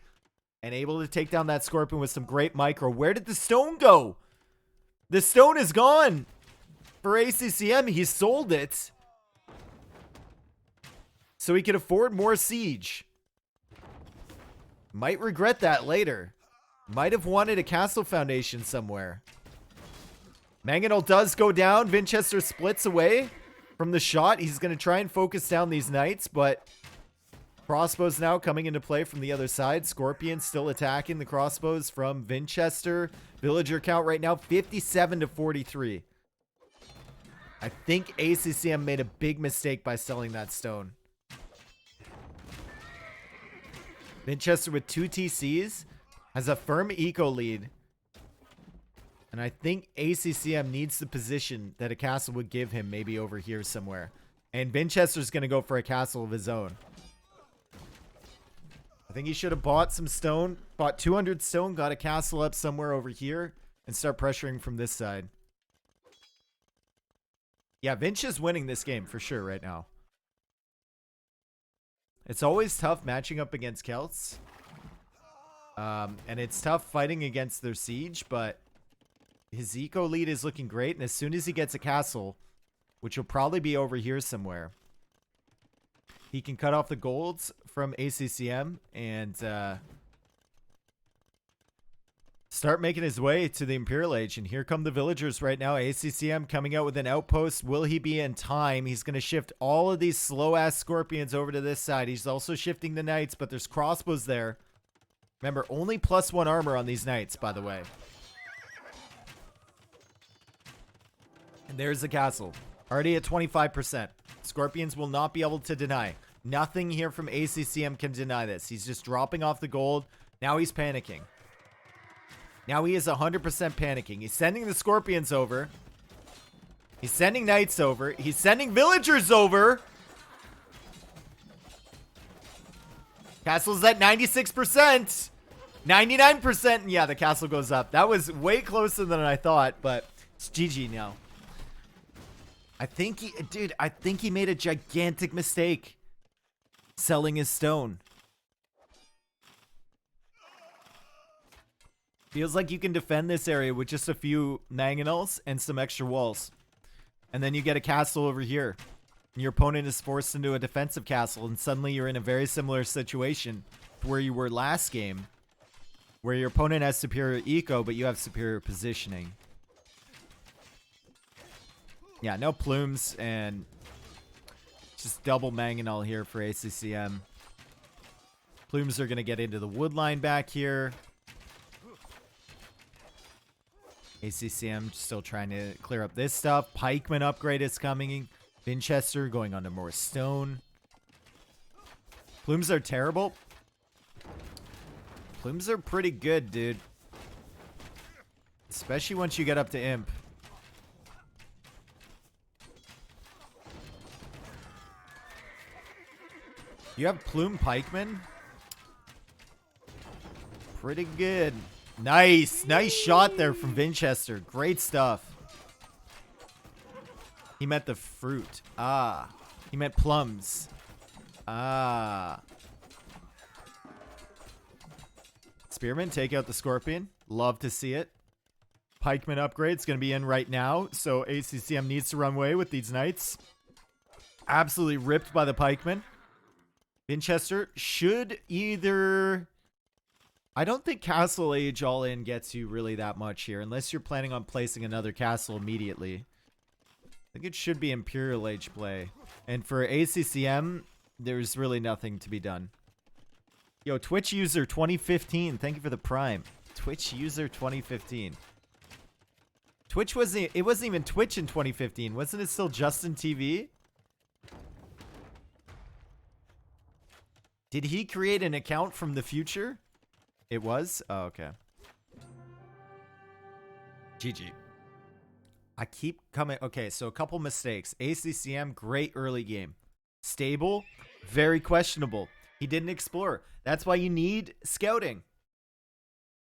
And able to take down that Scorpion with some great micro. Where did the stone go? The stone is gone. For ACCM, he sold it. So he could afford more siege. Might regret that later. Might have wanted a castle foundation somewhere. Mangonel does go down. Winchester splits away from the shot. He's going to try and focus down these knights, but Crossbows now coming into play from the other side. Scorpion still attacking the crossbows from Vinchester. Villager count right now 57 to 43. I think ACCM made a big mistake by selling that stone. Winchester with 2 TCs has a firm eco lead. And I think ACCM needs the position that a castle would give him, maybe over here somewhere. And Winchester's going to go for a castle of his own. I think he should have bought some stone, bought 200 stone, got a castle up somewhere over here, and start pressuring from this side. Yeah, Vinch is winning this game for sure right now. It's always tough matching up against Celts. And it's tough fighting against their siege, but his eco lead is looking great. And as soon as he gets a castle, which will probably be over here somewhere, he can cut off the golds from ACCM and start making his way to the Imperial Age. And here come the villagers right now. ACCM coming out with an outpost. Will he be in time? He's going to shift all of these slow-ass scorpions over to this side. He's also shifting the knights, but there's crossbows there. Remember, only +1 armor on these knights, by the way. And there's the castle. Already at 25%. Scorpions will not be able to deny. Nothing here from ACCM can deny this. He's just dropping off the gold. Now he's panicking. Now he is 100% panicking. He's sending the scorpions over. He's sending knights over. He's sending villagers over. Castle's at 96%. 99%. Yeah, the castle goes up. That was way closer than I thought, but it's GG now. I think he made a gigantic mistake selling his stone. Feels like you can defend this area with just a few mangonels and some extra walls. And then you get a castle over here. And your opponent is forced into a defensive castle, and suddenly you're in a very similar situation to where you were last game, where your opponent has superior eco, but you have superior positioning. Yeah, no plumes, and just double mangonel here for ACCM. Plumes are going to get into the wood line back here. ACCM still trying to clear up this stuff. Pikeman upgrade is coming. Winchester going on to more stone. Plumes are terrible. Plumes are pretty good, dude. Especially once you get up to Imp. You have Plume Pikeman. Pretty good. Nice. Nice shot there from Vinchester. Great stuff. He meant the fruit. Ah. He meant plums. Ah. Spearman, take out the Scorpion. Love to see it. Pikeman upgrade's going to be in right now, so ACCM needs to run away with these knights. Absolutely ripped by the Pikeman. Winchester should either... I don't think Castle Age all in gets you really that much here, unless you're planning on placing another castle immediately. I think it should be Imperial Age play. And for ACCM, there's really nothing to be done. Yo, Twitch user 2015, thank you for the Prime. Twitch user 2015. Twitch wasn't... It wasn't even Twitch in 2015. Wasn't it still Justin TV? Did he create an account from the future? It was? Oh, okay. GG. I keep coming. Okay, so a couple mistakes. ACCM, great early game. Stable, very questionable. He didn't explore. That's why you need scouting.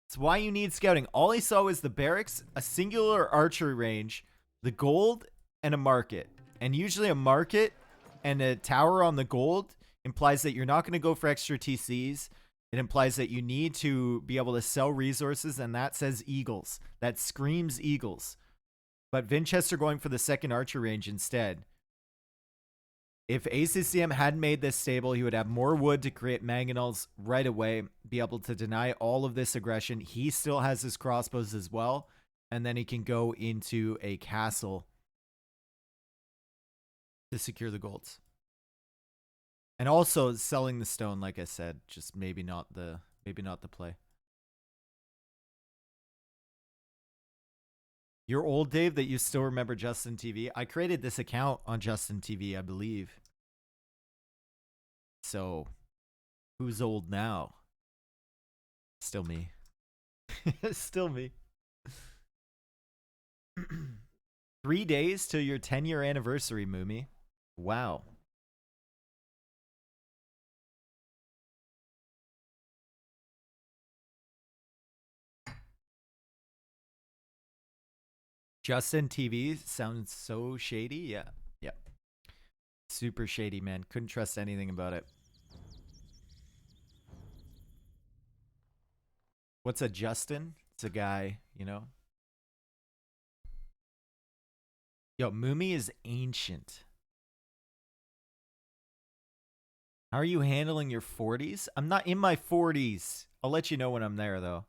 That's why you need scouting. All he saw was the barracks, a singular archery range, the gold, and a market. And usually a market and a tower on the gold implies that you're not going to go for extra TCs. It implies that you need to be able to sell resources, and that says eagles. That screams eagles. But Winchester going for the second archer range instead. If ACCM hadn't made this stable, he would have more wood to create mangonels right away, be able to deny all of this aggression. He still has his crossbows as well, and then he can go into a castle to secure the golds. And also selling the stone, like I said, just maybe not the play. You're old, Dave, that you still remember Justin TV. I created this account on Justin TV, I believe. So, who's old now? Still me. Still me. 3 days till your 10-year anniversary, Moomy. Wow. Justin TV sounds so shady. Yeah. Yeah. Super shady, man. Couldn't trust anything about it. What's a Justin? It's a guy, you know? Yo, Moomy is ancient. How are you handling your 40s? I'm not in my 40s. I'll let you know when I'm there, though.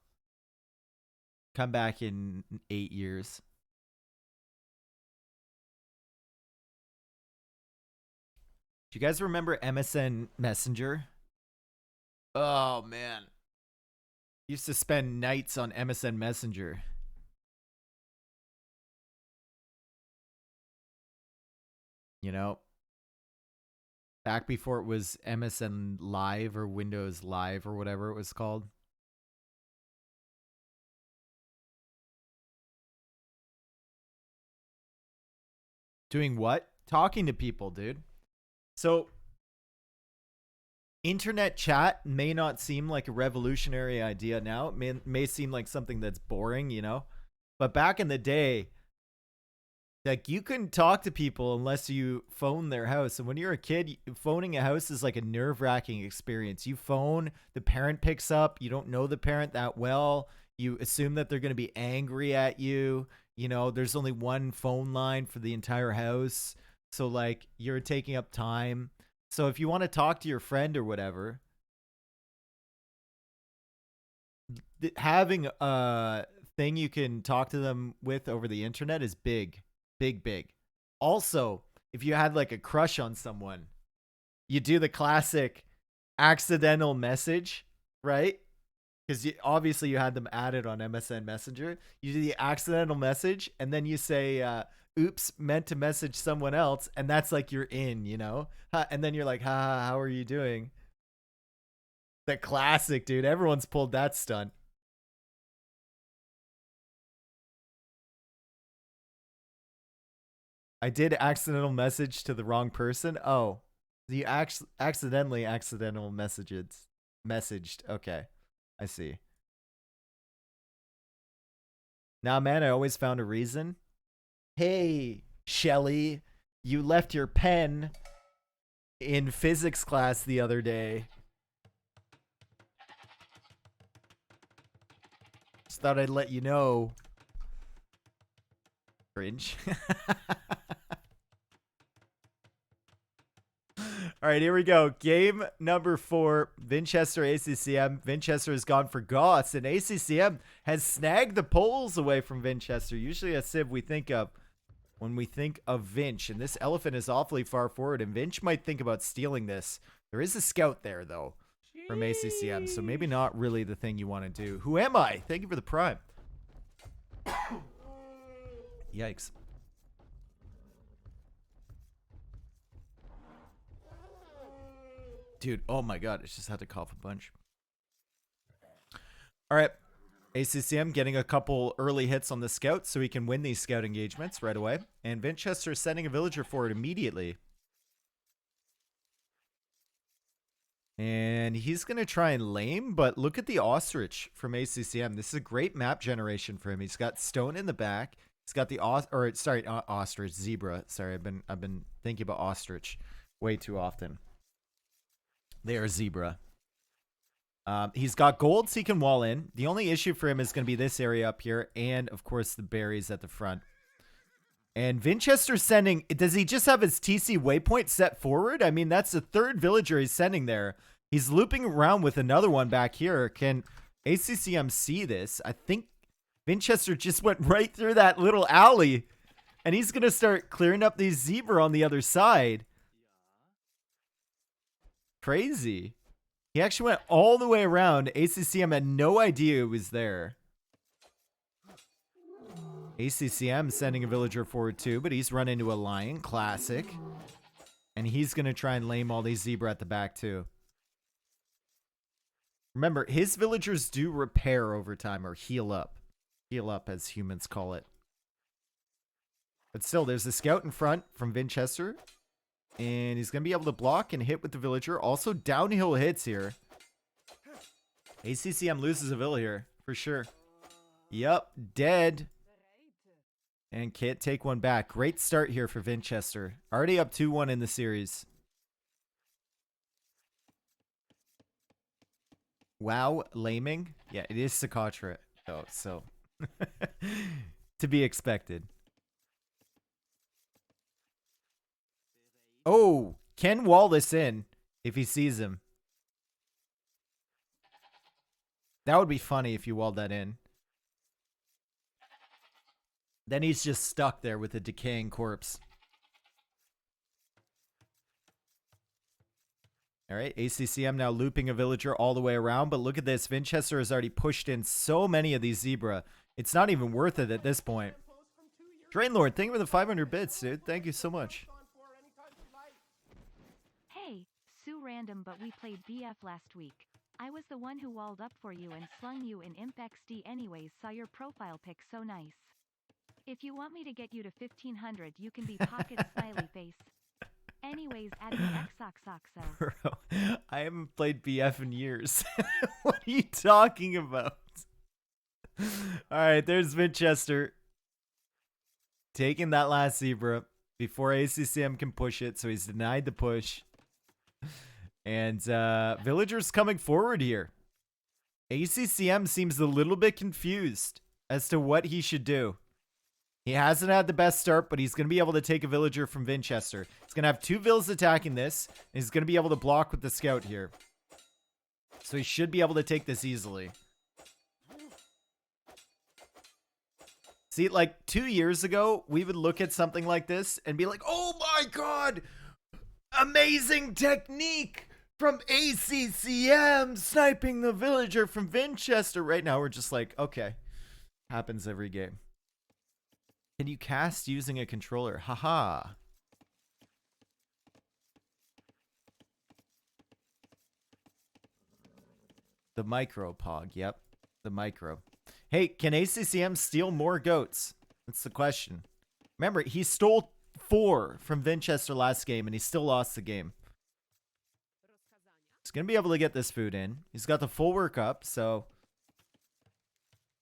Come back in 8 years. Do you guys remember MSN Messenger? Oh, man. Used to spend nights on MSN Messenger. You know? Back before it was MSN Live or Windows Live or whatever it was called. Doing what? Talking to people, dude. So, internet chat may not seem like a revolutionary idea now. It may seem like something that's boring, you know? But back in the day, like, you couldn't talk to people unless you phone their house. And when you're a kid, phoning a house is like a nerve-wracking experience. You phone, the parent picks up, you don't know the parent that well. You assume that they're going to be angry at you. You know, there's only one phone line for the entire house. So, like, you're taking up time. So if you want to talk to your friend or whatever, having a thing you can talk to them with over the internet is big. Big, big. Also, if you had like a crush on someone, you do the classic accidental message, right? Because obviously you had them added on MSN Messenger. You do the accidental message, and then you say, oops, meant to message someone else, and that's like you're in, you know? And then you're like, ha, how are you doing? The classic, dude. Everyone's pulled that stunt. I did accidental message to the wrong person. Oh, you accidentally messaged. Okay, I see. Nah, man, I always found a reason. Hey, Shelly, you left your pen in physics class the other day. Just thought I'd let you know. Cringe. All right, here we go. Game number 4, Winchester ACCM. Winchester has gone for Goss, and ACCM has snagged the poles away from Winchester. Usually a civ we think of when we think of Vinch, and this elephant is awfully far forward, and Vinch might think about stealing this. There is a scout there, though, from ACCM, so maybe not really the thing you want to do. Who am I? Thank you for the prime. Yikes. Dude, oh my god, I just had to cough a bunch. All right, ACCM getting a couple early hits on the scouts so he can win these scout engagements right away. And Winchester sending a villager forward immediately. And he's going to try and lame, but look at the ostrich from ACCM. This is a great map generation for him. He's got stone in the back. He's got the ostrich, zebra. Sorry, I've been thinking about ostrich way too often. They are zebra. He's got gold, so he can wall in. The only issue for him is going to be this area up here, and of course the berries at the front. And Winchester's sending. Does he just have his TC waypoint set forward? I mean, that's the third villager he's sending there. He's looping around with another one back here. Can ACCM see this? I think Winchester just went right through that little alley, and he's going to start clearing up these zebra on the other side. Crazy. He actually went all the way around. ACCM had no idea it was there. ACCM sending a villager forward too, but he's run into a lion. Classic. And he's going to try and lame all these zebra at the back too. Remember, his villagers do repair over time, or heal up. Heal up, as humans call it. But still, there's a scout in front from Vinchester. And he's going to be able to block and hit with the villager. Also, downhill hits here. ACCM loses a villa here, for sure. Yup, dead. And can't take one back. Great start here for Winchester. Already up 2-1 in the series. Wow, laming. Yeah, it is Socotra. Oh, so to be expected. Oh, can wall this in if he sees him. That would be funny if you walled that in. Then he's just stuck there with a decaying corpse. All right, ACCM now looping a villager all the way around. But look at this. Winchester has already pushed in so many of these zebra. It's not even worth it at this point. Drain Lord, thank you for the 500 bits, dude. Thank you so much. Hey, Sue Random, but we played BF last week. I was the one who walled up for you and slung you in Imp XD anyways. Saw your profile pic, so nice. If you want me to get you to 1500, you can be pocket smiley face. Anyways, add me XOXOXO. Bro, I haven't played BF in years. What are you talking about? Alright, there's Winchester. Taking that last zebra before ACCM can push it, so he's denied the push. And villagers coming forward here. ACCM seems a little bit confused as to what he should do. He hasn't had the best start, but he's going to be able to take a villager from Vinchester. He's going to have 2 vills attacking this, and he's going to be able to block with the scout here. So he should be able to take this easily. See, like 2 years ago, we would look at something like this and be like, oh my god, amazing technique from ACCM sniping the villager from Vinchester. Right now, we're just like, okay, happens every game. Can you cast using a controller? Haha. The micro pog. Yep. The micro. Hey, can ACCM steal more goats? That's the question. Remember, he stole 4 from Vinchester last game and he still lost the game. He's going to be able to get this food in. He's got the full work up, so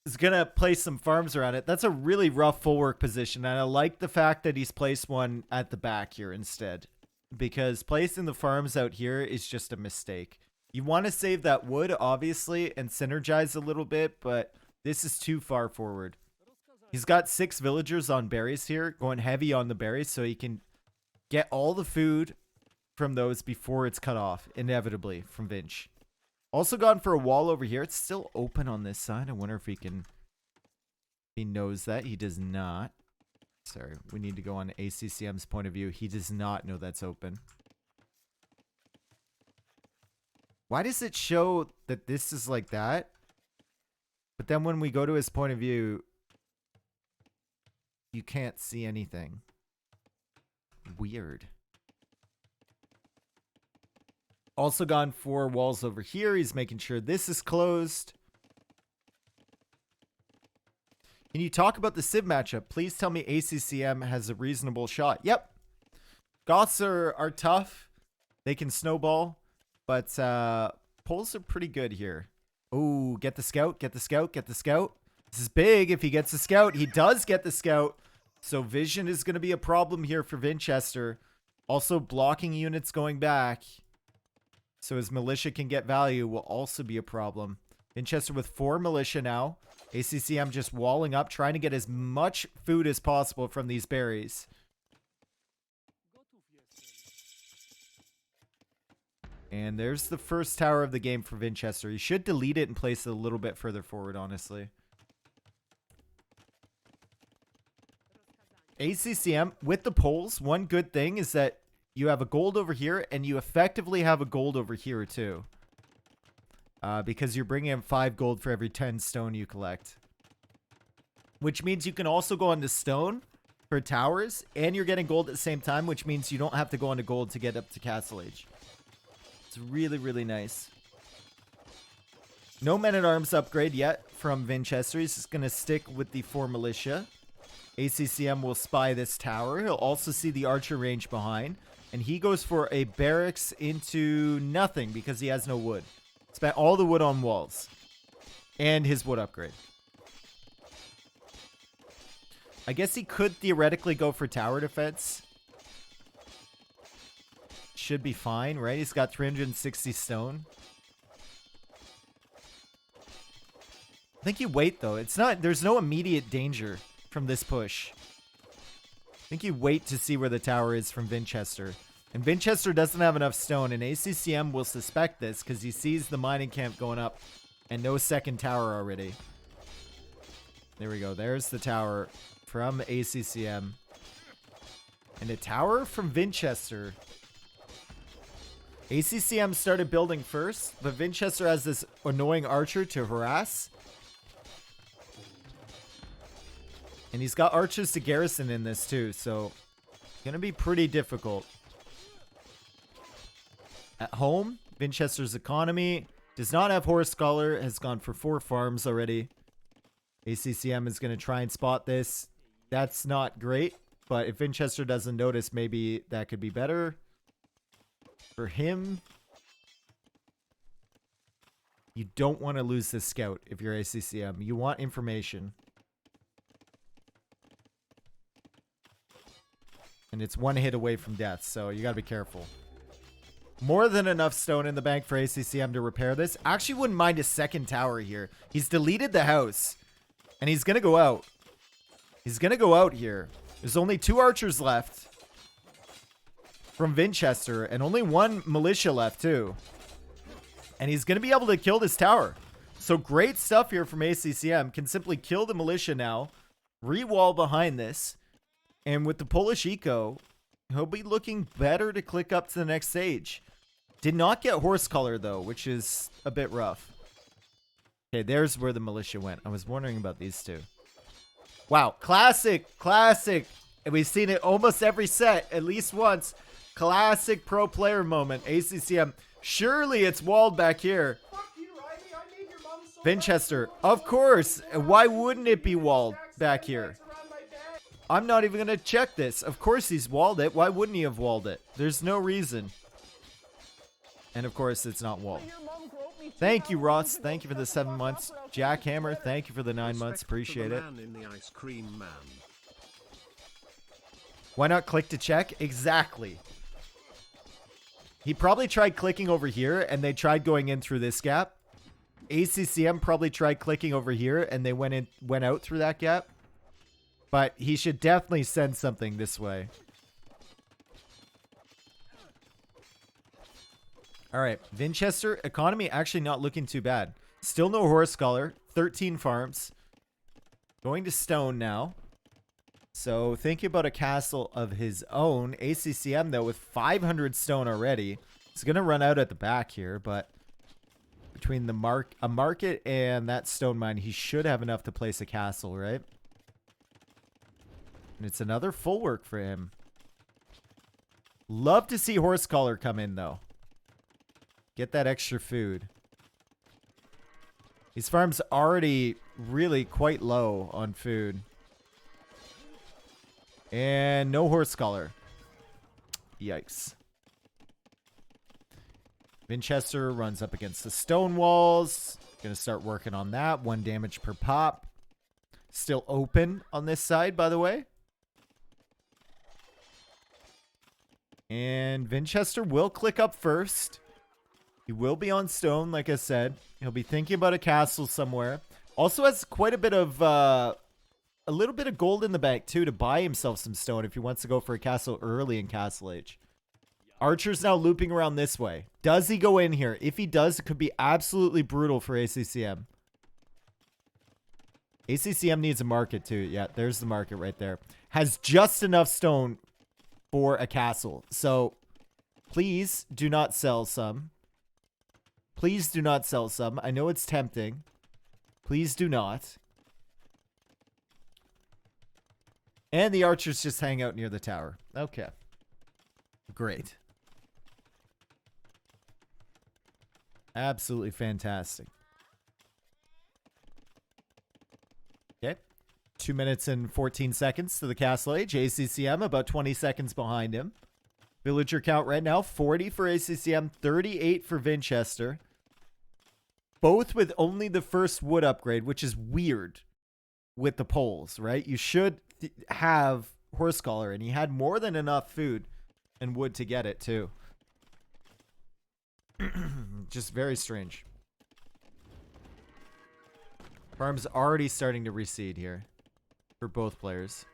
he's going to place some farms around it. That's a really rough full work position, and I like the fact that he's placed one at the back here instead, because placing the farms out here is just a mistake. You want to save that wood, obviously, and synergize a little bit, but this is too far forward. He's got 6 villagers on berries here, going heavy on the berries, so he can get all the food from those before it's cut off, inevitably, from Vinch. Also gone for a wall over here. It's still open on this side. I wonder if he can... He knows that. He does not. Sorry, we need to go on ACCM's point of view. He does not know that's open. Why does it show that this is like that? But then when we go to his point of view, you can't see anything. Weird. Also gone 4 walls over here. He's making sure this is closed. Can you talk about the Civ matchup? Please tell me ACCM has a reasonable shot. Yep. Goths are tough. They can snowball. But Poles are pretty good here. Oh, get the scout. Get the scout. Get the scout. This is big if he gets the scout. He does get the scout. So vision is going to be a problem here for Winchester. Also blocking units going back, so his militia can get value, will also be a problem. Winchester with 4 militia now. ACCM just walling up, trying to get as much food as possible from these berries. And there's the first tower of the game for Winchester. He should delete it and place it a little bit further forward, honestly. ACCM with the poles, one good thing is that you have a gold over here, and you effectively have a gold over here too. Because you're bringing in 5 gold for every 10 stone you collect. Which means you can also go onto stone for towers, and you're getting gold at the same time, which means you don't have to go onto gold to get up to Castle Age. It's really, really nice. No men-at-arms upgrade yet from Vinchester. He's just going to stick with the 4 militia. ACCM will spy this tower. He'll also see the archer range behind. And he goes for a barracks into nothing because he has no wood. Spent all the wood on walls. And his wood upgrade. I guess he could theoretically go for tower defense. Should be fine, right? He's got 360 stone. I think you wait, though. It's not... There's no immediate danger from this push. I think you wait to see where the tower is from Vinchester. And Vinchester doesn't have enough stone, and ACCM will suspect this because he sees the mining camp going up and no second tower already. There we go. There's the tower from ACCM. And a tower from Vinchester. ACCM started building first, but Vinchester has this annoying archer to harass. And he's got archers to garrison in this too, so gonna be pretty difficult. At home, Vinchester's economy does not have horse scholar, has gone for 4 farms already. ACCM is going to try and spot this. That's not great, but if Winchester doesn't notice, maybe that could be better. For him, you don't want to lose this scout if you're ACCM. You want information. And it's 1 hit away from death, so you got to be careful. More than enough stone in the bank for ACCM to repair this. Actually wouldn't mind a second tower here. He's deleted the house. And he's going to go out. He's going to go out here. There's only 2 archers left from Winchester. And only 1 militia left too. And he's going to be able to kill this tower. So great stuff here from ACCM. Can simply kill the militia now. Re-wall behind this. And with the Polish eco, he'll be looking better to click up to the next stage. Did not get horse color though, which is a bit rough. Okay, there's where the militia went. I was wondering about these two. Wow, classic. And we've seen it almost every set, at least once. Classic pro player moment. ACCM. Surely it's walled back here. Winchester. Of course. Why wouldn't it be walled back here? I'm not even going to check this. Of course he's walled it. Why wouldn't he have walled it? There's no reason. And of course it's not walled. Thank you, Ross. Thank you for the 7 months. Jackhammer, thank you for the 9 months. Appreciate it. Why not click to check? Exactly. He probably tried clicking over here and they tried going in through this gap. ACCM probably tried clicking over here and they went out through that gap. But he should definitely send something this way. All right, Winchester economy actually not looking too bad. Still no horse scholar, 13 farms. Going to stone now. So thinking about a castle of his own. ACCM though with 500 stone already. He's going to run out at the back here, but between the a market and that stone mine, he should have enough to place a castle, right? And it's another full work for him. Love to see horse collar come in though. Get that extra food. These farms already really quite low on food. And no horse collar. Yikes. Winchester runs up against the stone walls. Gonna start working on that. 1 damage per pop. Still open on this side, by the way. And Winchester will click up first. He will be on stone, like I said. He'll be thinking about a castle somewhere. Also has quite a bit of, a little bit of gold in the bank, too, to buy himself some stone if he wants to go for a castle early in Castle Age. Archer's now looping around this way. Does he go in here? If he does, it could be absolutely brutal for ACCM. ACCM needs a market, too. Yeah, there's the market right there. Has just enough stone for a castle. So Please do not sell some. Please do not sell some. I know it's tempting. Please do not. And the archers just hang out near the tower. Okay. Great. Absolutely fantastic. Okay. 2 minutes and 14 seconds to the castle age. ACCM about 20 seconds behind him. Villager count right now, 40 for ACCM, 38 for Vinchester. Both with only the first wood upgrade, which is weird with the poles, right? You should have horse collar, and he had more than enough food and wood to get it too. Just very strange. Farm's already starting to recede here for both players.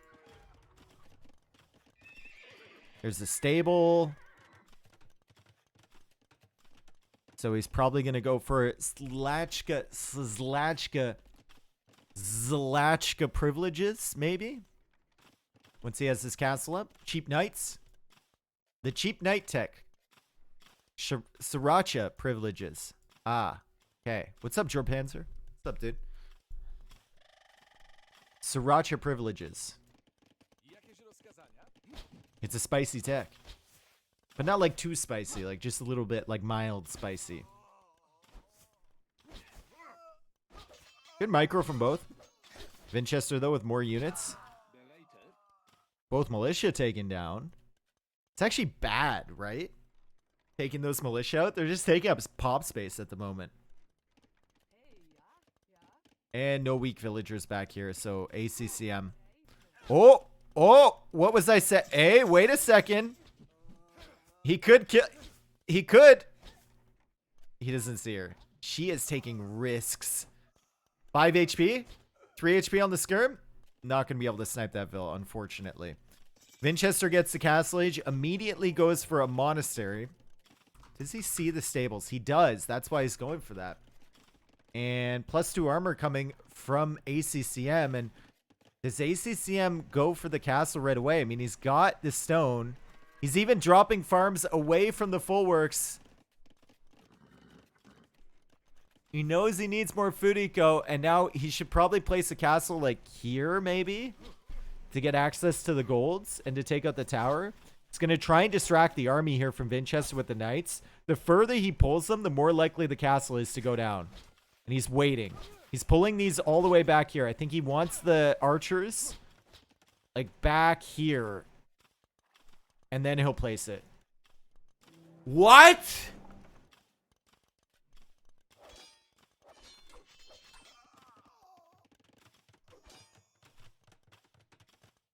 There's the stable. So he's probably going to go for Zlachka privileges, maybe? Once he has his castle up. Cheap knights. The cheap knight tech. Sriracha privileges. Ah, okay. What's up, Jorpanzer? What's up, dude? Sriracha privileges. It's a spicy tech. But not like too spicy, like just a little bit like mild spicy. Good micro from both. Winchester though with more units. Both militia taken down. It's actually bad, right? Taking those militia out. They're just taking up pop space at the moment. And no weak villagers back here, so ACCM. Oh, what was I saying? Hey, wait a second. He could kill. He could. He doesn't see her. She is taking risks. 5 HP. 3 HP on the skirm. Not going to be able to snipe that Vill, unfortunately. Vinchester gets the castle age. Immediately goes for a monastery. Does he see the stables? He does. That's why he's going for that. And +2 armor coming from ACCM. And does ACCM go for the castle right away? I mean, he's got the stone. He's even dropping farms away from the full works. He knows he needs more food eco, and now he should probably place a castle like here, maybe, to get access to the golds and to take out the tower. He's going to try and distract the army here from Vinchester with the knights. The further he pulls them, the more likely the castle is to go down. And he's waiting. He's pulling these all the way back here. I think he wants the archers like back here. And then he'll place it. What?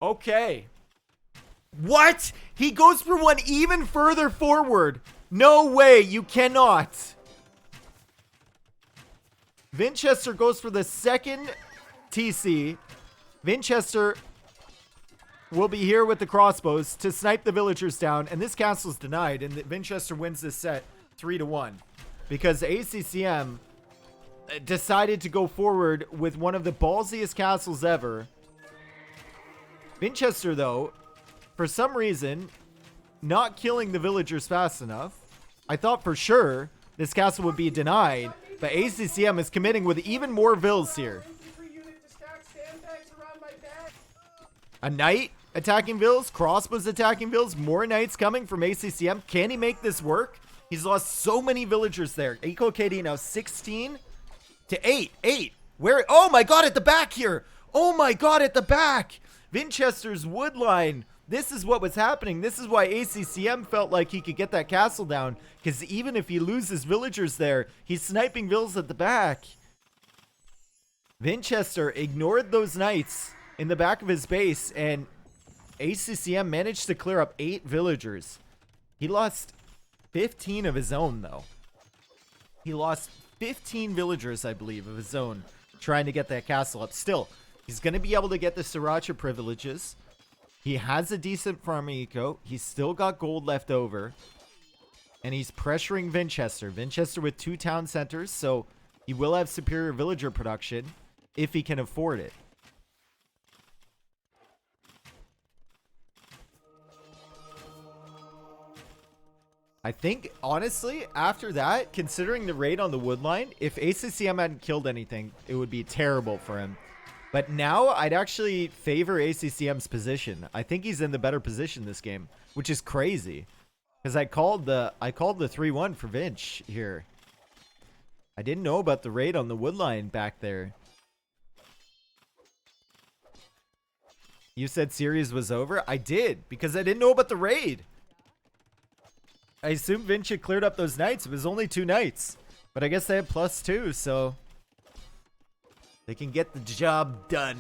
Okay. What? He goes for one even further forward. No way. You cannot. Vinchester goes for the second TC. Vinchester will be here with the crossbows to snipe the villagers down. And this castle's denied. And Vinchester wins this set 3-1. Because ACCM decided to go forward with one of the ballsiest castles ever. Vinchester, though, for some reason, not killing the villagers fast enough. I thought for sure this castle would be denied. But ACCM is committing with even more vills here. A knight attacking vills. Crossbows attacking vills. More knights coming from ACCM. Can he make this work? He's lost so many villagers there. Eco KD now 16 to 8. 8. Where? Oh my god, at the back here. Oh my god, at the back. Vinchester's wood line. This is what was happening. This is why ACCM felt like he could get that castle down. Because even if he loses villagers there, he's sniping vills at the back. Vinchester ignored those knights in the back of his base. And ACCM managed to clear up 8 villagers. He lost 15 of his own, though. He lost 15 villagers, I believe, of his own, trying to get that castle up. Still, he's going to be able to get the Sriracha privileges. He has a decent farm eco. He's still got gold left over. And he's pressuring Vinchester. Vinchester with 2 town centers, so he will have superior villager production if he can afford it. I think, honestly, after that, considering the raid on the wood line, if ACCM hadn't killed anything, it would be terrible for him. But now, I'd actually favor ACCM's position. I think he's in the better position this game, which is crazy. Because I called the 3-1 for Vinch here. I didn't know about the raid on the wood line back there. You said series was over? I did, because I didn't know about the raid. I assumed Vinch had cleared up those knights. It was only 2 knights. But I guess they had +2, so they can get the job done.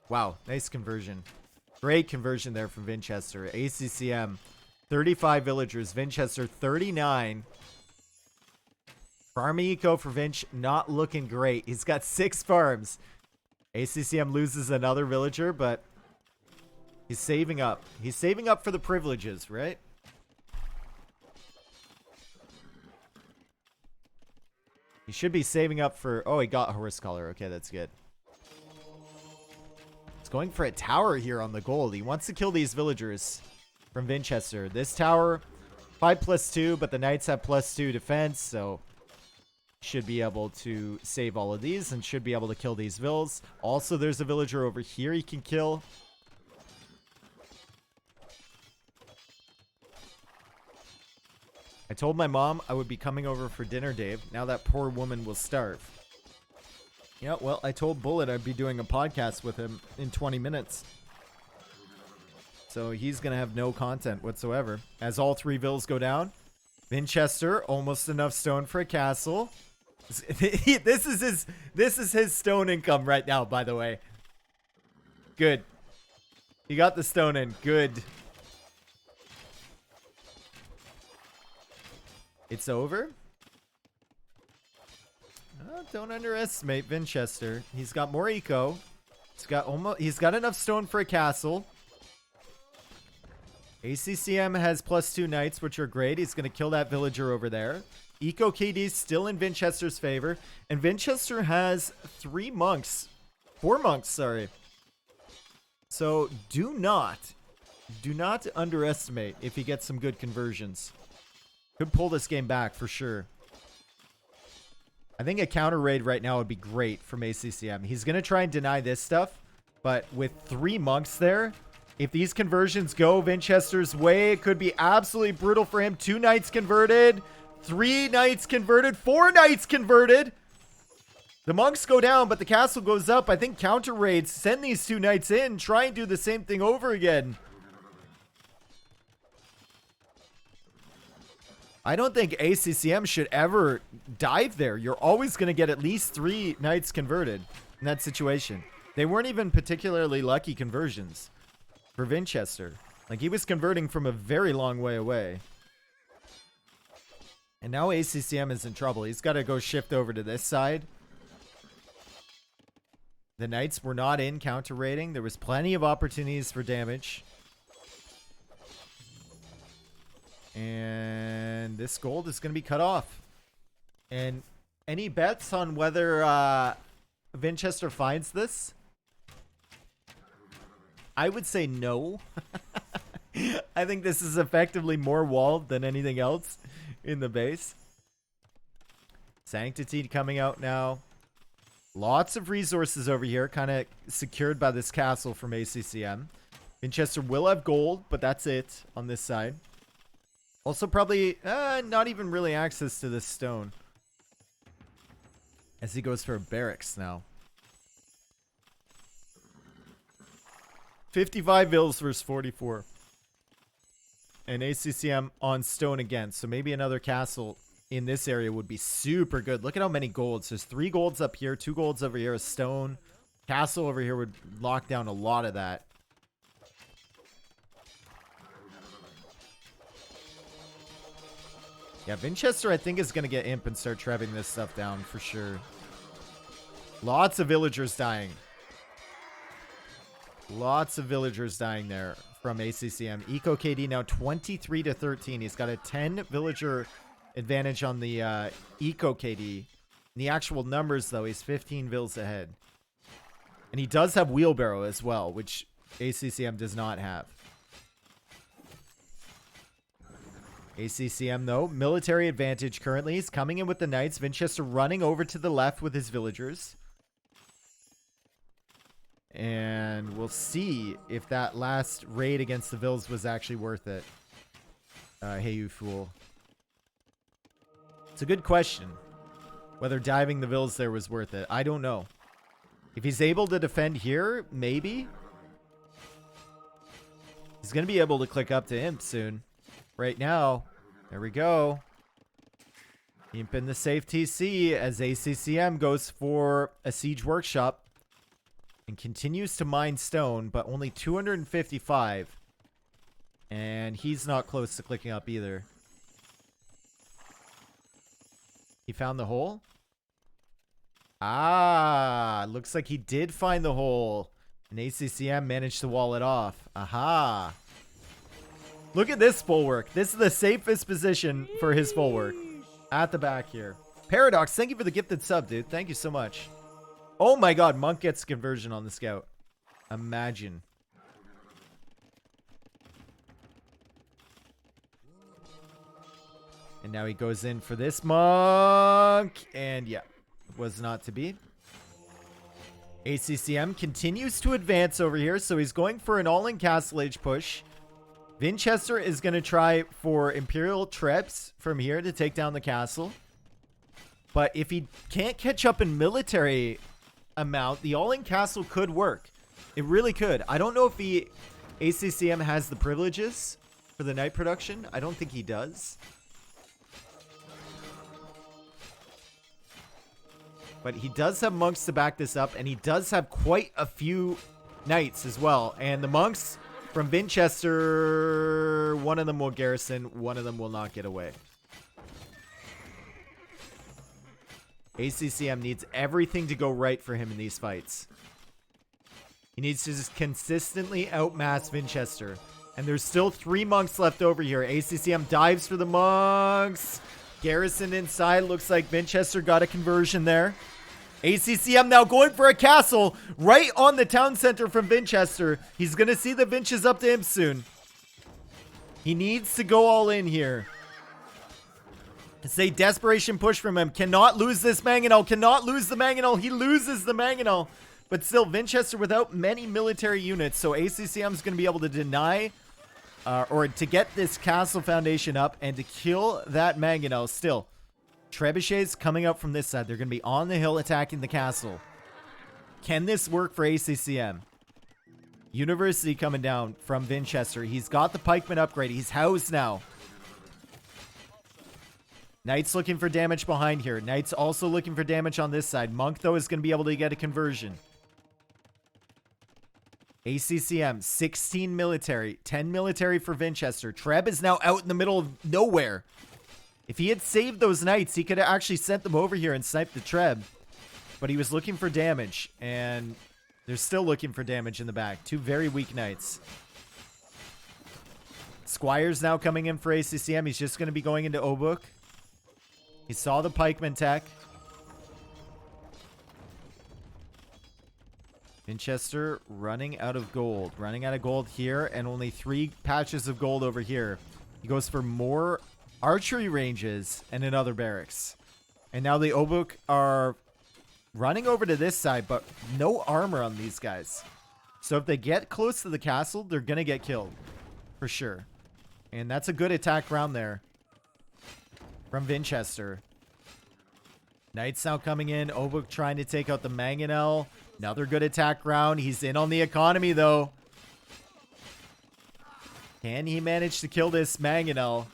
Wow, nice conversion. Great conversion there from Winchester. ACCM, 35 villagers. Winchester, 39. Farm eco for Vinch, not looking great. He's got 6 farms. ACCM loses another villager, but he's saving up. He's saving up for the privileges, right? He should be saving up for... Oh, he got horse collar. Okay, that's good. He's going for a tower here on the gold. He wants to kill these villagers from Winchester. This tower, 5+2, but the knights have +2 defense, so should be able to save all of these and should be able to kill these vills. Also, there's a villager over here he can kill. I told my mom I would be coming over for dinner, Dave. Now that poor woman will starve. Yeah, well, I told Bullet I'd be doing a podcast with him in 20 minutes. So he's going to have no content whatsoever. As all 3 vills go down. Vinchester, almost enough stone for a castle. This is his stone income right now, by the way. Good. He got the stone in. Good. It's over. Oh, don't underestimate Vinchester. He's got more eco. He's got enough stone for a castle. ACCM has +2 knights, which are great. He's going to kill that villager over there. Eco KD still in Vinchester's favor. And Winchester has 4 monks, sorry. So do not underestimate if he gets some good conversions. Could pull this game back for sure. I think a counter raid right now would be great from ACCM. He's going to try and deny this stuff, but with 3 monks there, if these conversions go Winchester's way, it could be absolutely brutal for him. 2 knights converted, 3 knights converted, 4 knights converted. The monks go down, but the castle goes up. I think counter raids, send these 2 knights in, try and do the same thing over again. I don't think ACCM should ever dive there. You're always going to get at least 3 knights converted in that situation. They weren't even particularly lucky conversions for Winchester. Like, he was converting from a very long way away. And now ACCM is in trouble. He's got to go shift over to this side. The knights were not in counter raiding. There was plenty of opportunities for damage. And this gold is going to be cut off. And any bets on whether Winchester finds this? I would say no. I think this is effectively more walled than anything else in the base. Sanctity coming out now. Lots of resources over here, kind of secured by this castle from ACCM. Winchester will have gold, but that's it on this side. Also probably not even really access to this stone. As he goes for a barracks now. 55 vills versus 44. And ACCM on stone again. So maybe another castle in this area would be super good. Look at how many golds. There's 3 golds up here, 2 golds over here, a stone. Castle over here would lock down a lot of that. Yeah, Winchester, I think, is going to get imp and start trebbing this stuff down for sure. Lots of villagers dying. Lots of villagers dying there from ACCM. Eco KD now 23-13. He's got a 10 villager advantage on the Eco KD. In the actual numbers, though, he's 15 vills ahead. And he does have wheelbarrow as well, which ACCM does not have. ACCM, though, military advantage currently. He's coming in with the knights. Winchester running over to the left with his villagers. And we'll see if that last raid against the Vills was actually worth it. Hey, you fool. It's a good question. Whether diving the Vills there was worth it. I don't know. If he's able to defend here, maybe. He's going to be able to click up to Imp soon. Right now, there we go. Imp in the safe TC as ACCM goes for a siege workshop. And continues to mine stone, but only 255. And he's not close to clicking up either. He found the hole? Ah, looks like he did find the hole. And ACCM managed to wall it off. Aha. Look at this bulwark. This is the safest position for his bulwark. At the back here. Paradox, thank you for the gifted sub, dude. Thank you so much. Oh my god, Monk gets conversion on the scout. Imagine. And now he goes in for this Monk. And yeah, was not to be. ACCM continues to advance over here. So he's going for an all-in Castle Age push. Vinchester is going to try for Imperial Trebs from here to take down the castle. But if he can't catch up in military amount, the all-in castle could work. It really could. I don't know if ACCM has the privileges for the night production. I don't think he does. But he does have monks to back this up, and he does have quite a few knights as well. And the monks from Vinchester, one of them will garrison, one of them will not get away. ACCM needs everything to go right for him in these fights. He needs to just consistently outmass Winchester. And there's still 3 monks left over here. ACCM dives for the monks. Garrison inside. Looks like Winchester got a conversion there. ACCM now going for a castle right on the town center from Winchester. He's going to see the Vinches up to him soon. He needs to go all in here. It's a desperation push from him. Cannot lose this Mangonel. Cannot lose the Mangonel. He loses the Mangonel. But still, Winchester without many military units. So ACCM is going to be able to deny or to get this castle foundation up and to kill that Mangonel. Still, trebuchets coming up from this side. They're going to be on the hill attacking the castle. Can this work for ACCM? University coming down from Winchester. He's got the pikeman upgrade. He's housed now. Knight's looking for damage behind here. Knight's also looking for damage on this side. Monk, though, is going to be able to get a conversion. ACCM, 16 military, 10 military for Winchester. Treb is now out in the middle of nowhere. If he had saved those knights, he could have actually sent them over here and sniped the Treb. But he was looking for damage, and they're still looking for damage in the back. 2 very weak knights. Squire's now coming in for ACCM. He's just going to be going into Obuk. He saw the pikeman tech. Winchester running out of gold. Running out of gold here, and only 3 patches of gold over here. He goes for more archery ranges and another barracks. And now the Obuk are running over to this side, but no armor on these guys. So if they get close to the castle, they're going to get killed. For sure. And that's a good attack round there from Winchester. Knights now coming in. Obuk trying to take out the Mangonel. Another good attack round. He's in on the economy, though. Can he manage to kill this Mangonel?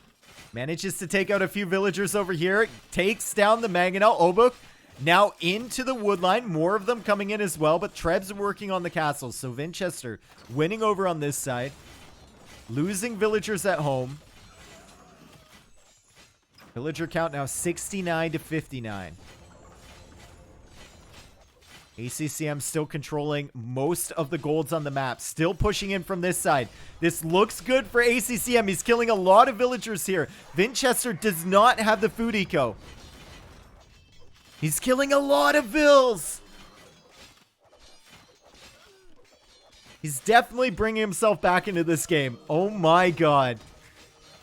Manages to take out a few villagers over here. Takes down the Mangonel. Obuk now into the woodline. More of them coming in as well, but Treb's working on the castle. So Winchester winning over on this side. Losing villagers at home. Villager count now 69 to 59. ACCM still controlling most of the golds on the map. Still pushing in from this side. This looks good for ACCM. He's killing a lot of villagers here. Winchester does not have the food eco. He's killing a lot of vills. He's definitely bringing himself back into this game. Oh my god.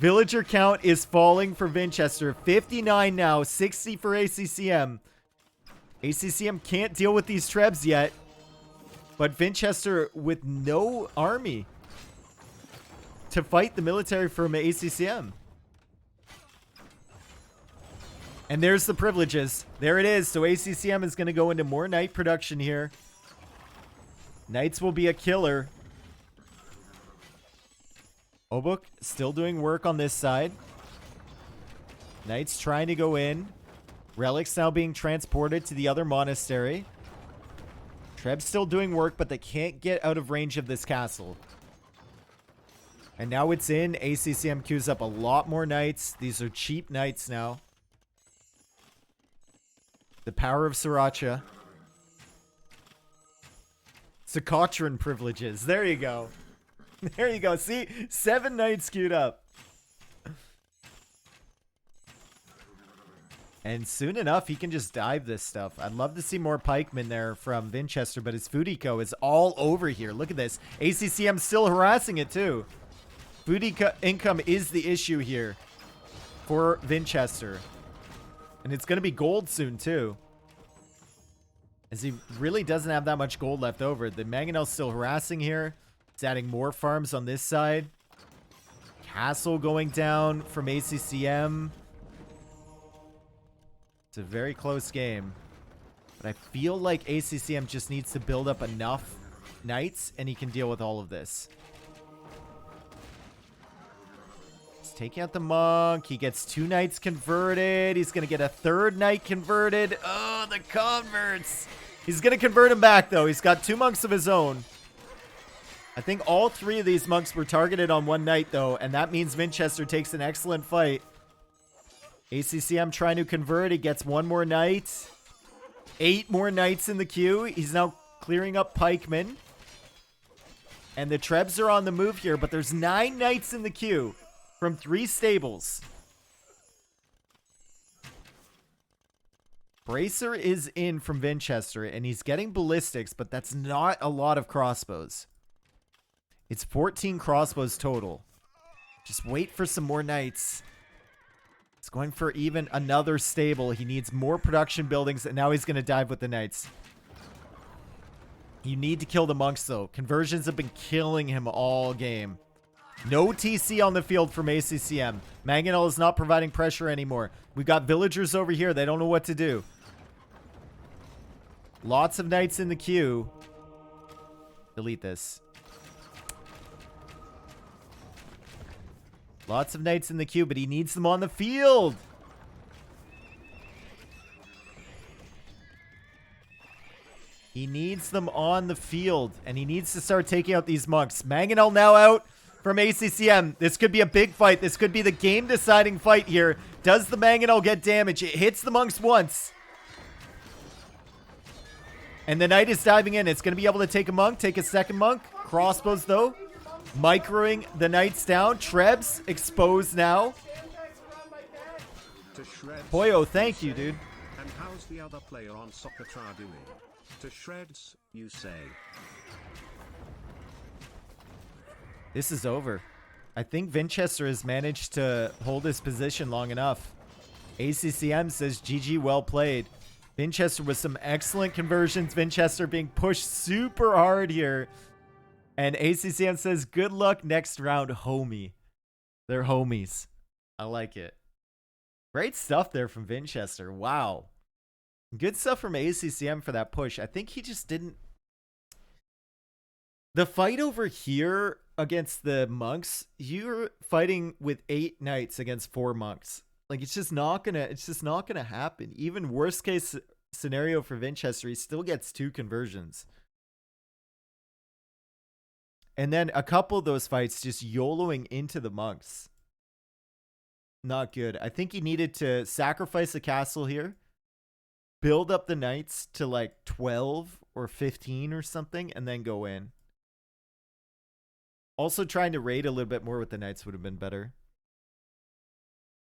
Villager count is falling for Winchester. 59 now, 60 for ACCM. ACCM can't deal with these trebs yet. But Winchester with no army to fight the military from ACCM. And there's the privileges. There it is. So ACCM is going to go into more knight production here. Knights will be a killer. Obuk still doing work on this side. Knights trying to go in. Relics now being transported to the other monastery. Treb's still doing work, but they can't get out of range of this castle. And now it's in. ACCM queues up a lot more knights. These are cheap knights now. The power of Sriracha. Socotran privileges. There you go. There you go. See? 7 knights queued up. And soon enough, he can just dive this stuff. I'd love to see more pikemen there from Winchester, but his food eco is all over here. Look at this. ACCM still harassing it, too. Food income is the issue here for Winchester. And it's going to be gold soon, too. As he really doesn't have that much gold left over. The Mangonel's still harassing here. He's adding more farms on this side. Castle going down from ACCM. It's a very close game. But I feel like ACCM just needs to build up enough knights and he can deal with all of this. He's taking out the monk. He gets 2 knights converted. He's going to get a 3rd knight converted. Oh, the converts. He's going to convert him back, though. He's got 2 monks of his own. I think all 3 of these monks were targeted on 1 knight, though. And that means Winchester takes an excellent fight. ACCM trying to convert. He gets 1 more knight. 8 more knights in the queue. He's now clearing up pikemen. And the trebs are on the move here. But there's 9 knights in the queue from 3 stables. Bracer is in from Vinchester, and he's getting ballistics, but that's not a lot of crossbows. It's 14 crossbows total. Just wait for some more knights. He's going for even another stable. He needs more production buildings, and now he's going to dive with the knights. You need to kill the monks, though. Conversions have been killing him all game. No TC on the field from ACCM. Mangonel is not providing pressure anymore. We've got villagers over here. They don't know what to do. Lots of knights in the queue. Delete this. Lots of knights in the queue, but he needs them on the field. He needs them on the field, and he needs to start taking out these monks. Mangonel now out from ACCM. This could be a big fight. This could be the game-deciding fight here. Does the Mangonel get damage? It hits the monks once. And the knight is diving in. It's going to be able to take a monk, take a second monk. Crossbows, though. Microing the knights down. Trebs exposed now. To shreds. Poyo, thank you, dude. And how's the other player on Socotra doing? To shreds, you say. This is over. I think Winchester has managed to hold his position long enough. ACCM says GG, well played. Winchester with some excellent conversions. Winchester being pushed super hard here. And ACCM says, good luck next round, homie. They're homies. I like it. Great stuff there from Winchester. Wow. Good stuff from ACCM for that push. I think he just didn't... The fight over here against the monks, you're fighting with 8 knights against 4 monks. Like, it's just not gonna happen. Even worst case scenario for Winchester, he still gets 2 conversions. And then a couple of those fights just YOLOing into the monks. Not good. I think he needed to sacrifice a castle here. Build up the knights to like 12 or 15 or something, and then go in. Also trying to raid a little bit more with the knights would have been better.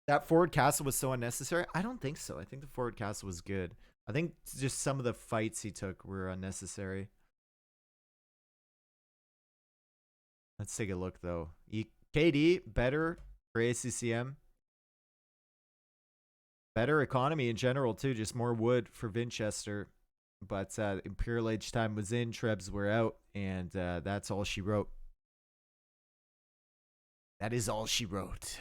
That forward castle was so unnecessary. I don't think so. I think the forward castle was good. I think just some of the fights he took were unnecessary. Let's take a look, though. KD, better for ACCM. Better economy in general, too. Just more wood for Vinchester. But Imperial Age time was in, Trebs were out, and that's all she wrote. That is all she wrote.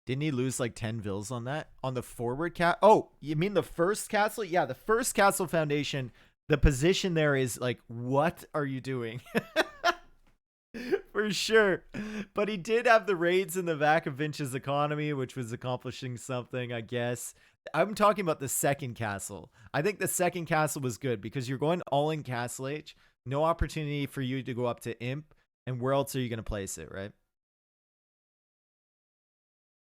Didn't he lose like 10 vills on that? On the forward cat? Oh, you mean the first castle? Yeah, the first castle foundation. The position there is like, what are you doing? For sure. But he did have the raids in the back of Vinch's economy, which was accomplishing something, I guess. I'm talking about the second castle. I think the second castle was good because you're going all in Castle Age. No opportunity for you to go up to Imp. And where else are you going to place it, right?